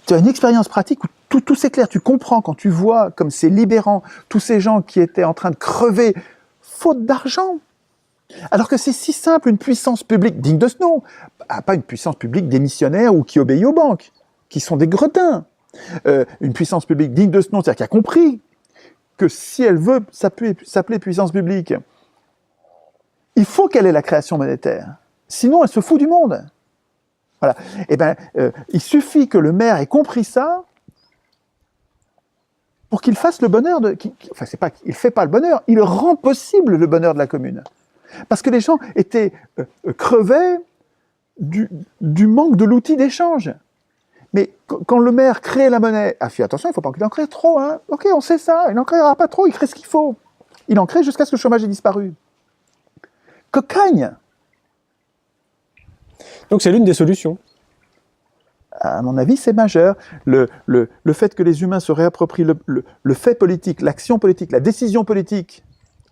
Tu as une expérience pratique où tout s'éclaire. Tu comprends quand tu vois comme c'est libérant tous ces gens qui étaient en train de crever faute d'argent. Alors que c'est si simple, une puissance publique digne de ce nom. Pas une puissance publique démissionnaire ou qui obéit aux banques, qui sont des gredins. Une puissance publique digne de ce nom, c'est-à-dire qui a compris que si elle veut s'appeler puissance publique, il faut qu'elle ait la création monétaire. Sinon, elle se fout du monde. Voilà. Eh bien, il suffit que le maire ait compris ça pour qu'il fasse le bonheur de... Enfin, c'est pas qu'il fait pas le bonheur, il rend possible le bonheur de la commune. Parce que les gens crevaient du manque de l'outil d'échange. Mais quand le maire crée la monnaie, fait attention, il ne faut pas qu'il en crée trop. Hein. Ok, on sait ça, il n'en créera pas trop, il crée ce qu'il faut. Il en crée jusqu'à ce que le chômage ait disparu. Cocagne. Donc c'est l'une des solutions. À mon avis, c'est majeur. Le fait que les humains se réapproprient le fait politique, l'action politique, la décision politique,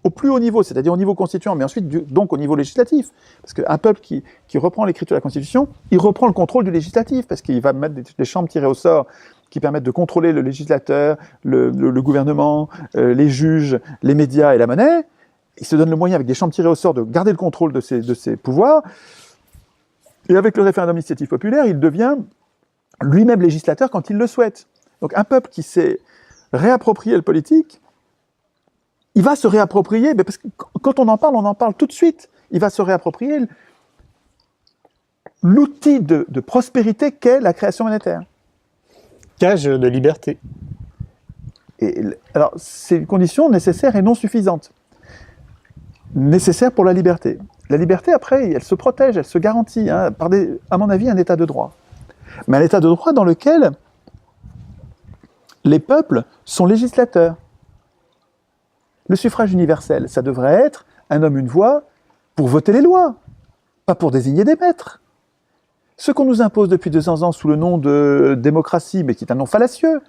au plus haut niveau, c'est-à-dire au niveau constituant, mais ensuite donc au niveau législatif. Parce qu'un peuple qui reprend l'écriture de la Constitution, il reprend le contrôle du législatif, parce qu'il va mettre des chambres tirées au sort qui permettent de contrôler le législateur, le gouvernement, les juges, les médias et la monnaie. Il se donne le moyen, avec des chambres tirées au sort, de garder le contrôle de ses pouvoirs. Et avec le référendum initiative populaire, il devient lui-même législateur quand il le souhaite. Donc un peuple qui s'est réapproprié le politique, il va se réapproprier, mais parce que quand on en parle tout de suite. Il va se réapproprier l'outil de prospérité qu'est la création monétaire. Gage de liberté. Alors, c'est une condition nécessaire et non suffisante. Nécessaire pour la liberté. La liberté, après, elle se protège, elle se garantit, par à mon avis, un état de droit. Mais un état de droit dans lequel les peuples sont législateurs. Le suffrage universel, ça devrait être un homme, une voix, pour voter les lois, pas pour désigner des maîtres. Ce qu'on nous impose depuis 200 ans sous le nom de démocratie, mais qui est un nom fallacieux,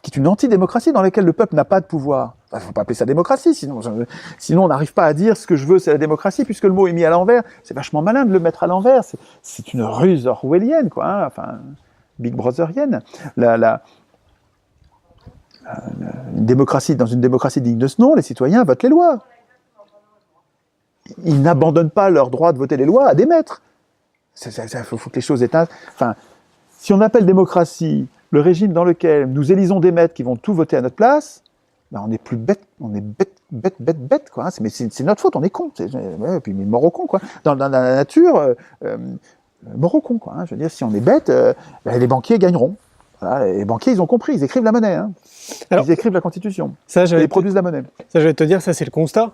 qui est une antidémocratie dans laquelle le peuple n'a pas de pouvoir. Il ne faut pas appeler ça démocratie, sinon on n'arrive pas à dire ce que je veux, c'est la démocratie, puisque le mot est mis à l'envers. C'est vachement malin de le mettre à l'envers. C'est une ruse orwellienne, quoi, enfin, Big Brotherienne. Une démocratie, dans une démocratie digne de ce nom, les citoyens votent les lois. Ils n'abandonnent pas leur droit de voter les lois à des maîtres. Il faut que les choses éteignent. Enfin, si on appelle démocratie le régime dans lequel nous élisons des maîtres qui vont tout voter à notre place, ben on est plus bête, on est bête, quoi. Mais c'est notre faute, on est con. Et puis mort au con, quoi. Dans la nature, mort au con, quoi. Je veux dire, si on est bête, les banquiers gagneront. Voilà, les banquiers, ils ont compris, ils écrivent la monnaie. Alors, ils écrivent la Constitution. Ils produisent la monnaie. Ça, je vais te dire, ça c'est le constat.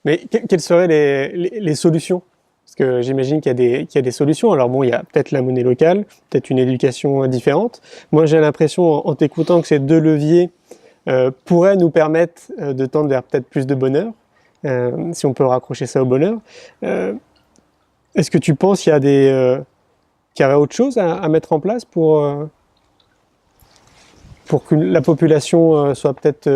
Mais quelles seraient les solutions? Parce que j'imagine qu'il y a des solutions. Alors bon, il y a peut-être la monnaie locale, peut-être une éducation différente. Moi, j'ai l'impression, en t'écoutant, que ces deux leviers pourraient nous permettre de tendre vers peut-être plus de bonheur, si on peut raccrocher ça au bonheur. Est-ce que tu penses qu'il y aurait autre chose à mettre en place pour que la population soit peut-être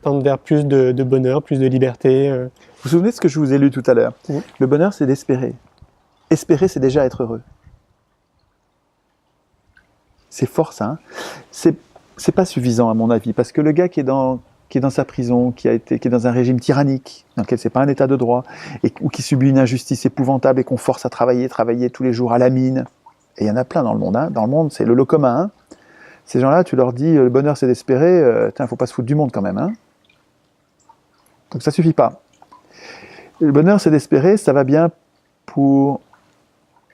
tendre vers plus de bonheur, plus de liberté? Vous vous souvenez de ce que je vous ai lu tout à l'heure? Le bonheur, c'est d'espérer. espérer, c'est déjà être heureux. C'est fort ça. Hein. C'est pas suffisant à mon avis, parce que le gars qui est dans sa prison, qui est dans un régime tyrannique, dans lequel c'est pas un état de droit, ou qui subit une injustice épouvantable et qu'on force à travailler tous les jours à la mine, et il y en a plein dans le monde. Hein. Dans le monde, c'est le lot commun. Hein. Ces gens-là, tu leur dis le bonheur c'est d'espérer, faut pas se foutre du monde quand même. Hein. Donc ça suffit pas. Le bonheur c'est d'espérer, ça va bien pour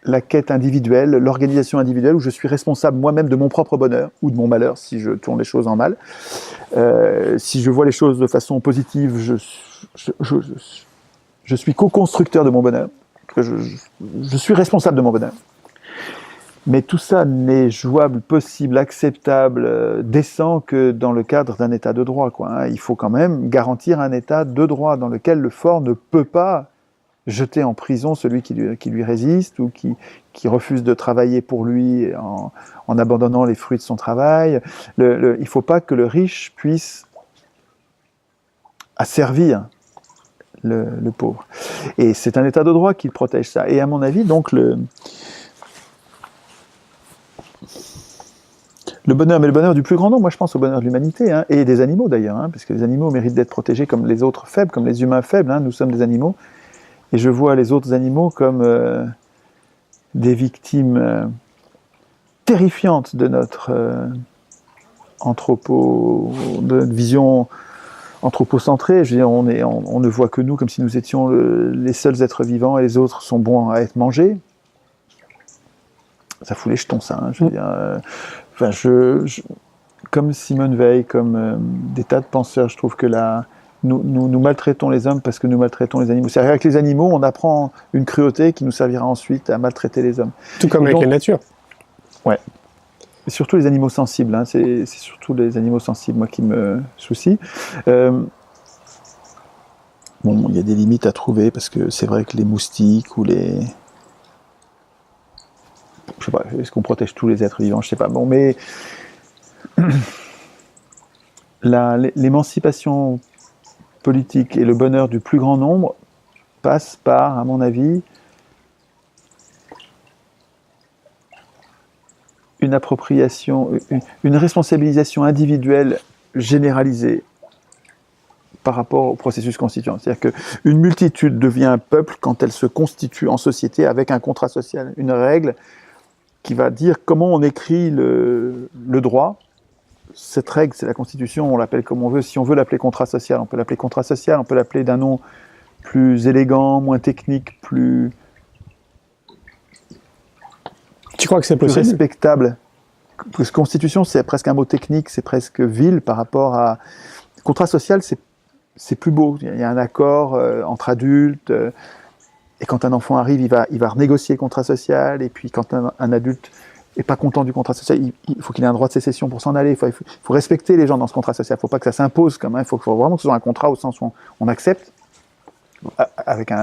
la quête individuelle, l'organisation individuelle, où je suis responsable moi-même de mon propre bonheur, ou de mon malheur, si je tourne les choses en mal. Si je vois les choses de façon positive, je suis co-constructeur de mon bonheur, je suis responsable de mon bonheur. Mais tout ça n'est jouable, possible, acceptable, décent que dans le cadre d'un état de droit, quoi, hein. Il faut quand même garantir un état de droit dans lequel le fort ne peut pas jeter en prison celui qui lui résiste ou qui refuse de travailler pour lui en abandonnant les fruits de son travail. Il ne faut pas que le riche puisse asservir le pauvre. Et c'est un état de droit qui protège ça. Et à mon avis, donc, le bonheur, mais le bonheur du plus grand nombre, moi je pense au bonheur de l'humanité, hein, et des animaux d'ailleurs, hein, parce que les animaux méritent d'être protégés comme les autres faibles, comme les humains faibles, hein, nous sommes des animaux. Et je vois les autres animaux comme des victimes terrifiantes de notre vision anthropocentrée. Je veux dire, on ne voit que nous comme si nous étions les seuls êtres vivants et les autres sont bons à être mangés. Ça fout les jetons, ça. Hein, je veux dire, comme Simone Veil, comme des tas de penseurs, je trouve que nous maltraitons les hommes parce que nous maltraitons les animaux. C'est-à-dire qu'avec les animaux, on apprend une cruauté qui nous servira ensuite à maltraiter les hommes. Tout comme avec la nature. Ouais. Et surtout les animaux sensibles. Hein. C'est surtout les animaux sensibles, moi, qui me soucient. Bon, il y a des limites à trouver parce que c'est vrai que les moustiques ou les... Je sais pas, est-ce qu'on protège tous les êtres vivants? Je sais pas. Bon, mais l'émancipation politique et le bonheur du plus grand nombre passent par, à mon avis, une appropriation, une responsabilisation individuelle généralisée par rapport au processus constituant. C'est-à-dire qu'une multitude devient un peuple quand elle se constitue en société avec un contrat social, une règle qui va dire comment on écrit le droit. Cette règle, c'est la Constitution, on l'appelle comme on veut. Si on veut l'appeler contrat social, on peut l'appeler contrat social, on peut l'appeler d'un nom plus élégant, moins technique, plus... Tu crois que c'est possible? Respectable. Parce que Constitution, c'est presque un mot technique, c'est presque vil par rapport à... Contrat social, c'est plus beau. Il y a un accord entre adultes, et quand un enfant arrive, il va renégocier le contrat social, et puis quand un adulte n'est pas content du contrat social, il faut qu'il ait un droit de sécession pour s'en aller. Il faut respecter les gens dans ce contrat social. Il ne faut pas que ça s'impose quand même. Il faut vraiment que ce soit un contrat au sens où on accepte, avec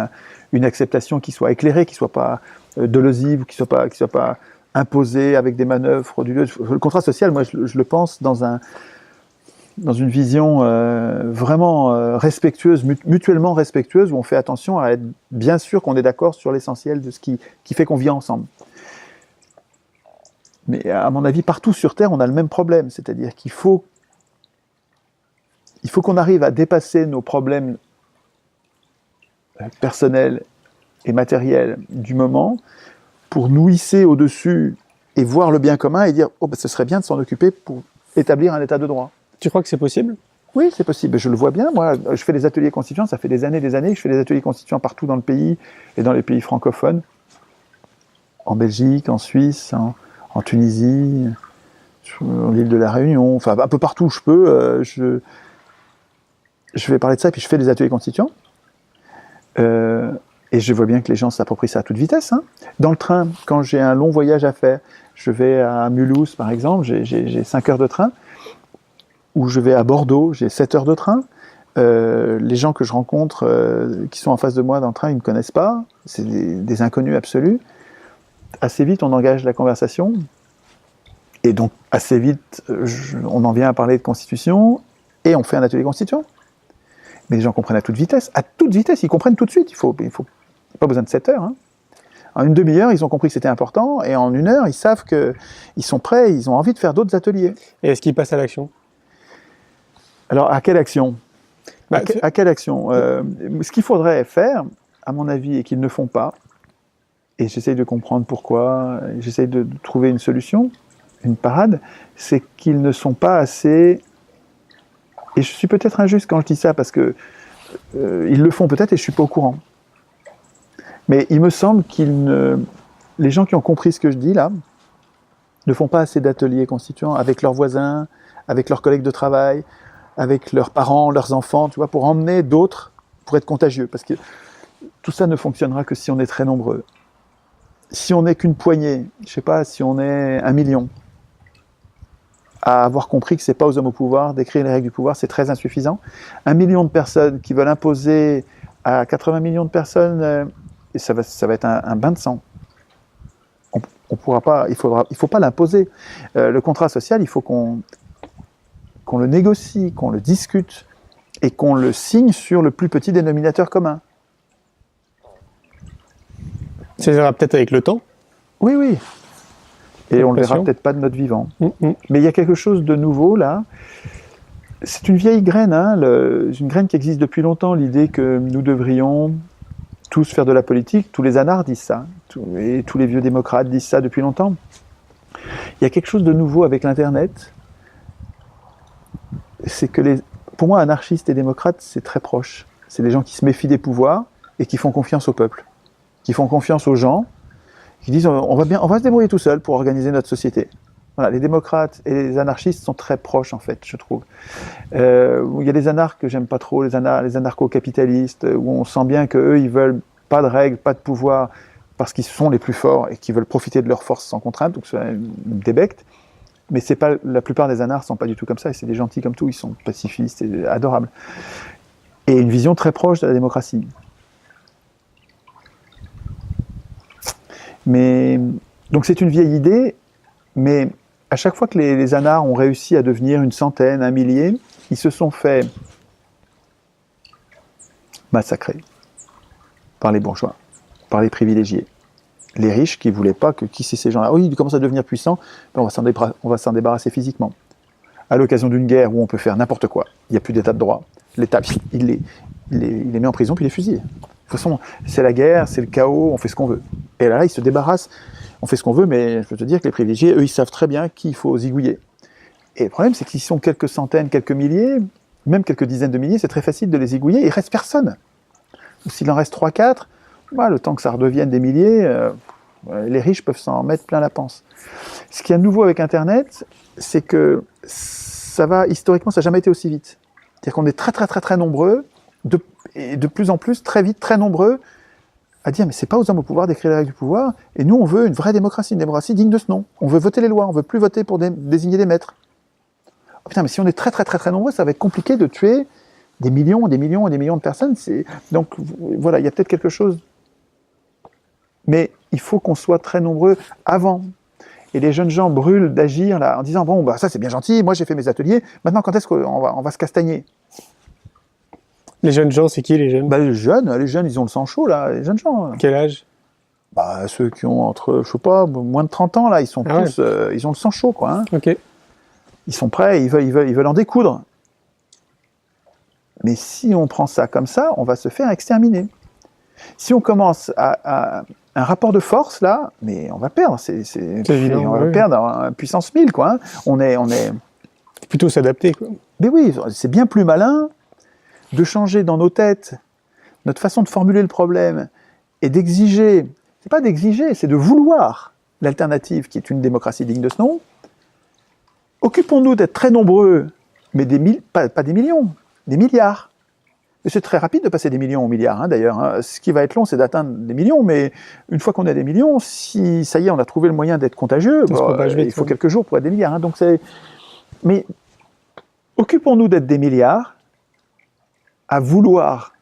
une acceptation qui soit éclairée, qui ne soit pas dolosive, qui ne soit pas imposée avec des manœuvres frauduleuses. Le contrat social, moi, je le pense dans une vision vraiment respectueuse, mutuellement respectueuse, où on fait attention à être bien sûr qu'on est d'accord sur l'essentiel de ce qui fait qu'on vit ensemble. Mais à mon avis, partout sur Terre, on a le même problème, c'est-à-dire qu'il faut qu'on arrive à dépasser nos problèmes personnels et matériels du moment pour nous hisser au-dessus et voir le bien commun et dire « Oh, ben, ce serait bien de s'en occuper pour établir un état de droit ». Tu crois que c'est possible? Oui, c'est possible. Je le vois bien. Moi, je fais des ateliers constituants. Ça fait des années que je fais des ateliers constituants partout dans le pays et dans les pays francophones. En Belgique, en Suisse, en Tunisie, sur l'île de la Réunion. Enfin, un peu partout où je peux. Je vais parler de ça et puis je fais des ateliers constituants. Et je vois bien que les gens s'approprient ça à toute vitesse. Hein. Dans le train, quand j'ai un long voyage à faire, je vais à Mulhouse, par exemple, j'ai 5 heures de train. Ou je vais à Bordeaux, j'ai 7 heures de train. Les gens que je rencontre qui sont en face de moi dans le train, ils ne me connaissent pas. C'est des inconnus absolus. Assez vite, on engage la conversation. Et donc, assez vite, on en vient à parler de constitution et on fait un atelier constituant. Mais les gens comprennent à toute vitesse. À toute vitesse, ils comprennent tout de suite. Il faut pas besoin de 7 heures. Hein. En une demi-heure, ils ont compris que c'était important, et en une heure, ils savent qu'ils sont prêts, ils ont envie de faire d'autres ateliers. Et est-ce qu'ils passent à l'action? Alors, à quelle action? Bah, À quelle action? Ce qu'il faudrait faire, à mon avis, et qu'ils ne font pas, et j'essaye de comprendre pourquoi, j'essaye de trouver une solution, une parade, c'est qu'ils ne sont pas assez... Et je suis peut-être injuste quand je dis ça, parce que ils le font peut-être et je ne suis pas au courant. Mais il me semble les gens qui ont compris ce que je dis là, ne font pas assez d'ateliers constituants avec leurs voisins, avec leurs collègues de travail, avec leurs parents, leurs enfants, tu vois, pour emmener d'autres, pour être contagieux. Parce que tout ça ne fonctionnera que si on est très nombreux. Si on n'est qu'une poignée, je ne sais pas, si on est 1 million, à avoir compris que ce n'est pas aux hommes au pouvoir d'écrire les règles du pouvoir, c'est très insuffisant. 1 million de personnes qui veulent imposer à 80 millions de personnes, et ça va être un bain de sang. On pourra pas, il faut pas l'imposer. Le contrat social, il faut qu'on le négocie, qu'on le discute, et qu'on le signe sur le plus petit dénominateur commun. Ça ira peut-être avec le temps. Oui, oui. Et on ne le verra peut-être pas de notre vivant. Mais il y a quelque chose de nouveau là. C'est une vieille graine, hein, une graine qui existe depuis longtemps, l'idée que nous devrions tous faire de la politique. Tous les anards disent ça, et tous les vieux démocrates disent ça depuis longtemps. Il y a quelque chose de nouveau avec l'Internet. C'est que pour moi, anarchistes et démocrates, c'est très proche. C'est des gens qui se méfient des pouvoirs et qui font confiance au peuple, qui font confiance aux gens, qui disent on va se débrouiller tout seul pour organiser notre société. Voilà, les démocrates et les anarchistes sont très proches en fait, je trouve. Il y a des anarches que j'aime pas trop, les anarcho-capitalistes, où on sent bien qu'eux, ils veulent pas de règles, pas de pouvoir, parce qu'ils sont les plus forts et qu'ils veulent profiter de leur force sans contrainte, donc c'est des bectes. Mais c'est pas, la plupart des anards sont pas du tout comme ça, et c'est des gentils comme tout, ils sont pacifistes et adorables. Et une vision très proche de la démocratie. Donc c'est une vieille idée, mais à chaque fois que les anards ont réussi à devenir une centaine, un millier, ils se sont fait massacrer par les bourgeois, par les privilégiés. Les riches qui ne voulaient pas que qui c'est ces gens-là. Oui, ils commencent à devenir puissants, ben on va s'en débarrasser physiquement. À l'occasion d'une guerre où on peut faire n'importe quoi, il n'y a plus d'état de droit, l'État, il les met en prison puis il les fusille. De toute façon, c'est la guerre, c'est le chaos, on fait ce qu'on veut. Et là, ils se débarrassent, on fait ce qu'on veut, mais je peux te dire que les privilégiés, eux, ils savent très bien qu'il faut zigouiller. Et le problème, c'est qu'ils sont quelques centaines, quelques milliers, même quelques dizaines de milliers, c'est très facile de les zigouiller, il ne reste personne. S'il en reste 3-4, le temps que ça redevienne des milliers, les riches peuvent s'en mettre plein la panse. Ce qu'il y a de nouveau avec Internet, c'est que historiquement, ça n'a jamais été aussi vite. C'est-à-dire qu'on est très très très très nombreux, et de plus en plus, très vite, très nombreux, à dire mais c'est pas aux hommes au pouvoir d'écrire les règles du pouvoir, et nous on veut une vraie démocratie, une démocratie digne de ce nom. On veut voter les lois, on veut plus voter pour désigner des maîtres. Oh putain, mais si on est très très très très nombreux, ça va être compliqué de tuer des millions et des millions et des millions de personnes. Donc voilà, il y a peut-être quelque chose. Mais il faut qu'on soit très nombreux avant. Et les jeunes gens brûlent d'agir là, en disant bon, ça c'est bien gentil, moi j'ai fait mes ateliers, maintenant quand est-ce qu'on va se castagner? Les jeunes gens, c'est qui les jeunes? Les jeunes, ils ont le sang chaud là, les jeunes gens. Quel âge? Ceux qui ont entre, je sais pas, moins de 30 ans là, ils sont tous, ils ont le sang chaud quoi. Hein. Ok. Ils sont prêts, ils veulent en découdre. Mais si on prend ça comme ça, on va se faire exterminer. Si on commence à un rapport de force là, mais on va perdre, évident, on va perdre en puissance 1000 quoi. Hein. On est plutôt s'adapter quoi. Mais oui, c'est bien plus malin de changer dans nos têtes notre façon de formuler le problème et d'exiger, c'est pas d'exiger, c'est de vouloir l'alternative qui est une démocratie digne de ce nom. Occupons-nous d'être très nombreux, mais pas des millions, des milliards. Et c'est très rapide de passer des millions aux milliards, hein, d'ailleurs. Hein. Ce qui va être long, c'est d'atteindre des millions, mais une fois qu'on a des millions, si ça y est, on a trouvé le moyen d'être contagieux, il faut quelques jours pour être des milliards. Hein, mais occupons-nous d'être des milliards, à vouloir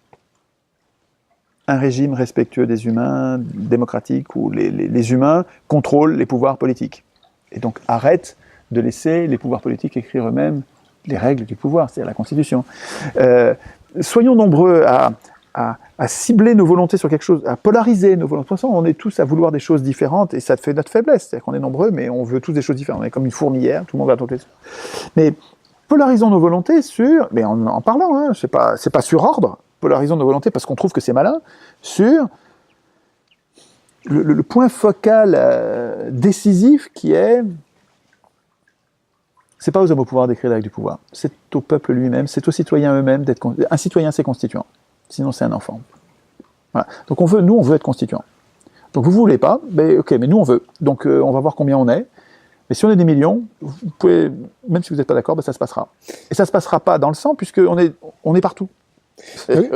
un régime respectueux des humains, démocratique, où les humains contrôlent les pouvoirs politiques. Et donc arrête de laisser les pouvoirs politiques écrire eux-mêmes les règles du pouvoir, c'est-à-dire la Constitution. Soyons nombreux à à cibler nos volontés sur quelque chose, à polariser nos volontés. De toute façon, on est tous à vouloir des choses différentes et ça fait notre faiblesse. C'est-à-dire qu'on est nombreux, mais on veut tous des choses différentes. On est comme une fourmilière, tout le monde va tomber dessus. Mais polarisons nos volontés sur, mais en parlant, hein, c'est pas sur ordre, polarisons nos volontés parce qu'on trouve que c'est malin, sur le point focal décisif qui est, c'est pas aux hommes au pouvoir d'écrire les règles du pouvoir, c'est au peuple lui-même, c'est aux citoyens eux-mêmes d'être un citoyen, c'est constituant. Sinon, c'est un enfant. Voilà. Donc, nous, on veut être constituant. Donc, vous voulez pas, mais ok, mais nous, on veut. Donc, on va voir combien on est. Mais si on est des millions, vous pouvez, même si vous n'êtes pas d'accord, ben, ça se passera. Et ça se passera pas dans le sang, puisqu'on est partout. Oui.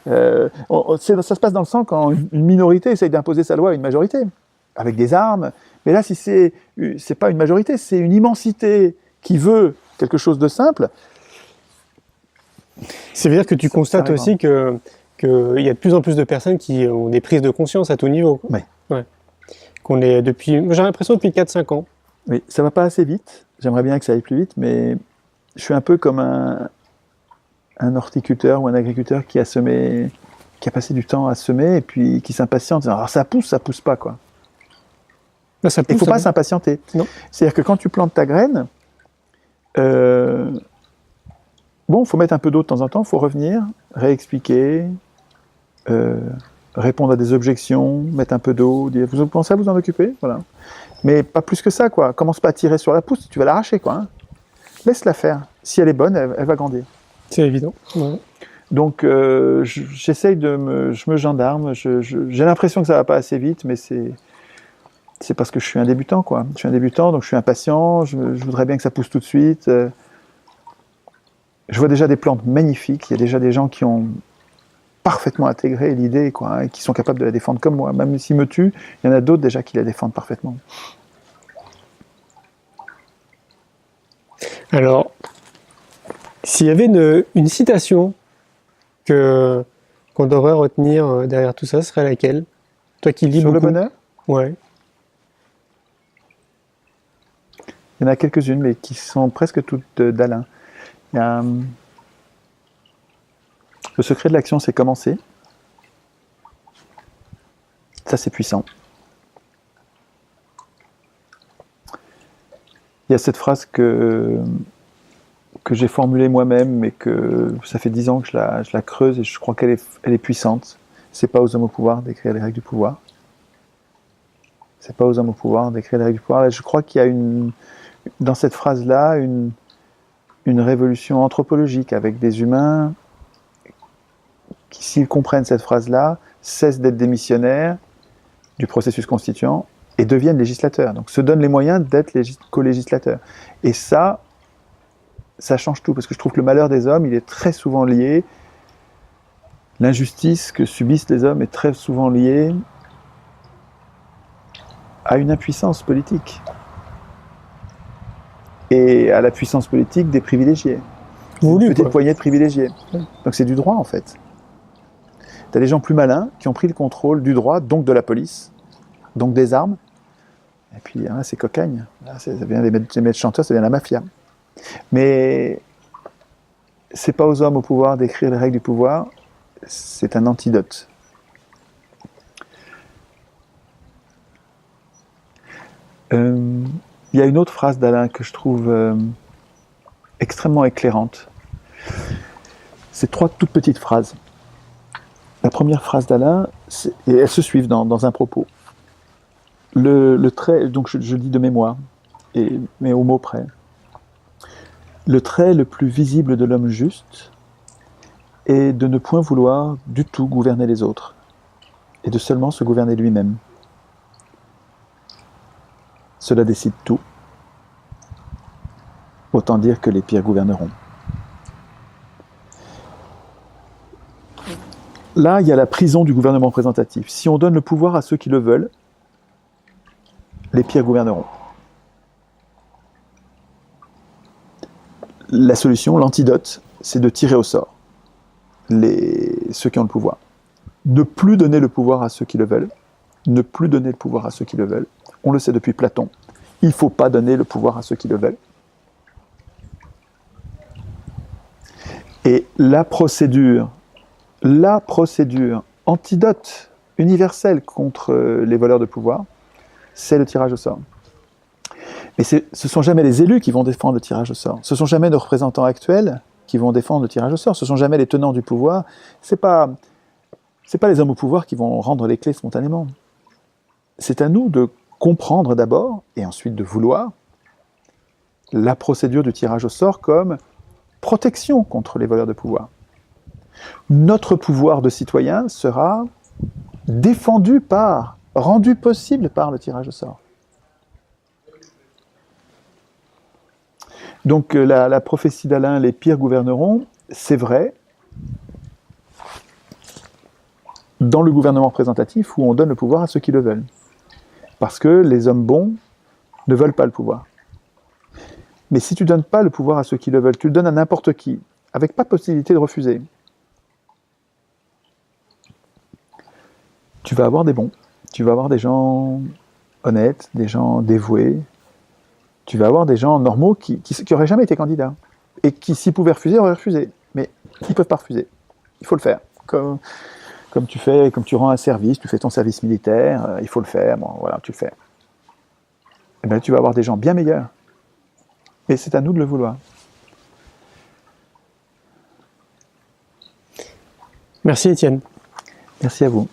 Ça se passe dans le sang quand une minorité essaye d'imposer sa loi à une majorité, avec des armes. Mais là, si c'est pas une majorité, c'est une immensité qui veut quelque chose de simple. Ça veut dire que tu constates aussi qu'il y a de plus en plus de personnes qui ont des prises de conscience à tout niveau. Oui. Ouais. Qu'on est j'ai l'impression depuis 4-5 ans. Oui, ça va pas assez vite. J'aimerais bien que ça aille plus vite, mais je suis un peu comme un horticulteur ou un agriculteur qui a passé du temps à semer et puis qui s'impatiente. Alors ça pousse pas, quoi. Là, il ne faut pas s'impatienter. C'est-à-dire que quand tu plantes ta graine, il faut mettre un peu d'eau de temps en temps, il faut revenir, réexpliquer, répondre à des objections, mettre un peu d'eau, dire vous pensez à vous en occuper, voilà. Mais pas plus que ça, quoi. Commence pas à tirer sur la pousse, tu vas l'arracher, quoi. Hein. Laisse-la faire. Si elle est bonne, elle va grandir. C'est évident. Ouais. Donc j'essaye je me gendarme. J'ai l'impression que ça va pas assez vite, mais c'est parce que je suis un débutant, quoi. Je suis un débutant, donc je suis impatient. Je voudrais bien que ça pousse tout de suite. Je vois déjà des plantes magnifiques. Il y a déjà des gens qui ont parfaitement intégré l'idée, quoi, et qui sont capables de la défendre comme moi. Même s'ils me tuent, il y en a d'autres déjà qui la défendent parfaitement. Alors, s'il y avait une citation qu'on devrait retenir derrière tout ça, ce serait laquelle? Toi qui lis sur beaucoup. Le bonheur? Ouais. Il y en a quelques-unes, mais qui sont presque toutes d'Alain. Il y a le secret de l'action, c'est commencer. Ça, c'est puissant. Il y a cette phrase que j'ai formulée moi-même, mais que ça fait 10 ans que je la creuse et je crois qu'elle est puissante. C'est pas aux hommes au pouvoir d'écrire les règles du pouvoir. C'est pas aux hommes au pouvoir d'écrire les règles du pouvoir. Et je crois qu'il y a dans cette phrase-là une révolution anthropologique avec des humains qui, s'ils comprennent cette phrase-là, cessent d'être des missionnaires du processus constituant et deviennent législateurs. Donc se donnent les moyens d'être co-législateurs. Et ça change tout, parce que je trouve que le malheur des hommes, il est très souvent lié, l'injustice que subissent les hommes est très souvent liée à une impuissance politique. Et à la puissance politique des privilégiés. Une petite poignée de privilégiés. Donc c'est du droit, en fait. Tu as des gens plus malins qui ont pris le contrôle du droit, donc de la police, donc des armes. Et puis, là, c'est cocagne. Là, ça vient des maîtres chanteurs, ça vient de la mafia. Mais c'est pas aux hommes au pouvoir d'écrire les règles du pouvoir, c'est un antidote. Il y a une autre phrase d'Alain que je trouve extrêmement éclairante. C'est 3 toutes petites phrases. La première phrase d'Alain, et elles se suivent dans un propos. Le trait, donc je dis de mémoire, mais au mot près. Le trait le plus visible de l'homme juste est de ne point vouloir du tout gouverner les autres, et de seulement se gouverner lui-même. Cela décide tout. Autant dire que les pires gouverneront. Là, il y a la prison du gouvernement représentatif. Si on donne le pouvoir à ceux qui le veulent, les pires gouverneront. La solution, l'antidote, c'est de tirer au sort ceux qui ont le pouvoir. Ne plus donner le pouvoir à ceux qui le veulent. Ne plus donner le pouvoir à ceux qui le veulent. On le sait depuis Platon. Il ne faut pas donner le pouvoir à ceux qui le veulent. Et la procédure la procédure antidote universelle contre les voleurs de pouvoir, c'est le tirage au sort. Mais ce ne sont jamais les élus qui vont défendre le tirage au sort. Ce ne sont jamais nos représentants actuels qui vont défendre le tirage au sort. Ce ne sont jamais les tenants du pouvoir. Ce n'est pas les hommes au pouvoir qui vont rendre les clés spontanément. C'est à nous de comprendre d'abord, et ensuite de vouloir, la procédure du tirage au sort comme protection contre les voleurs de pouvoir. Notre pouvoir de citoyen sera défendu par, rendu possible par le tirage au sort. Donc la prophétie d'Alain, les pires gouverneront, c'est vrai dans le gouvernement représentatif où on donne le pouvoir à ceux qui le veulent. Parce que les hommes bons ne veulent pas le pouvoir. Mais si tu ne donnes pas le pouvoir à ceux qui le veulent, tu le donnes à n'importe qui, avec pas de possibilité de refuser, tu vas avoir des bons, tu vas avoir des gens honnêtes, des gens dévoués, tu vas avoir des gens normaux qui n'auraient jamais été candidats, et qui, s'ils pouvaient refuser, auraient refusé. Mais ils ne peuvent pas refuser. Il faut le faire. Comme tu rends un service, tu fais ton service militaire, il faut le faire, bon, voilà, tu le fais. Et bien tu vas avoir des gens bien meilleurs. Et c'est à nous de le vouloir. Merci Étienne. Merci à vous.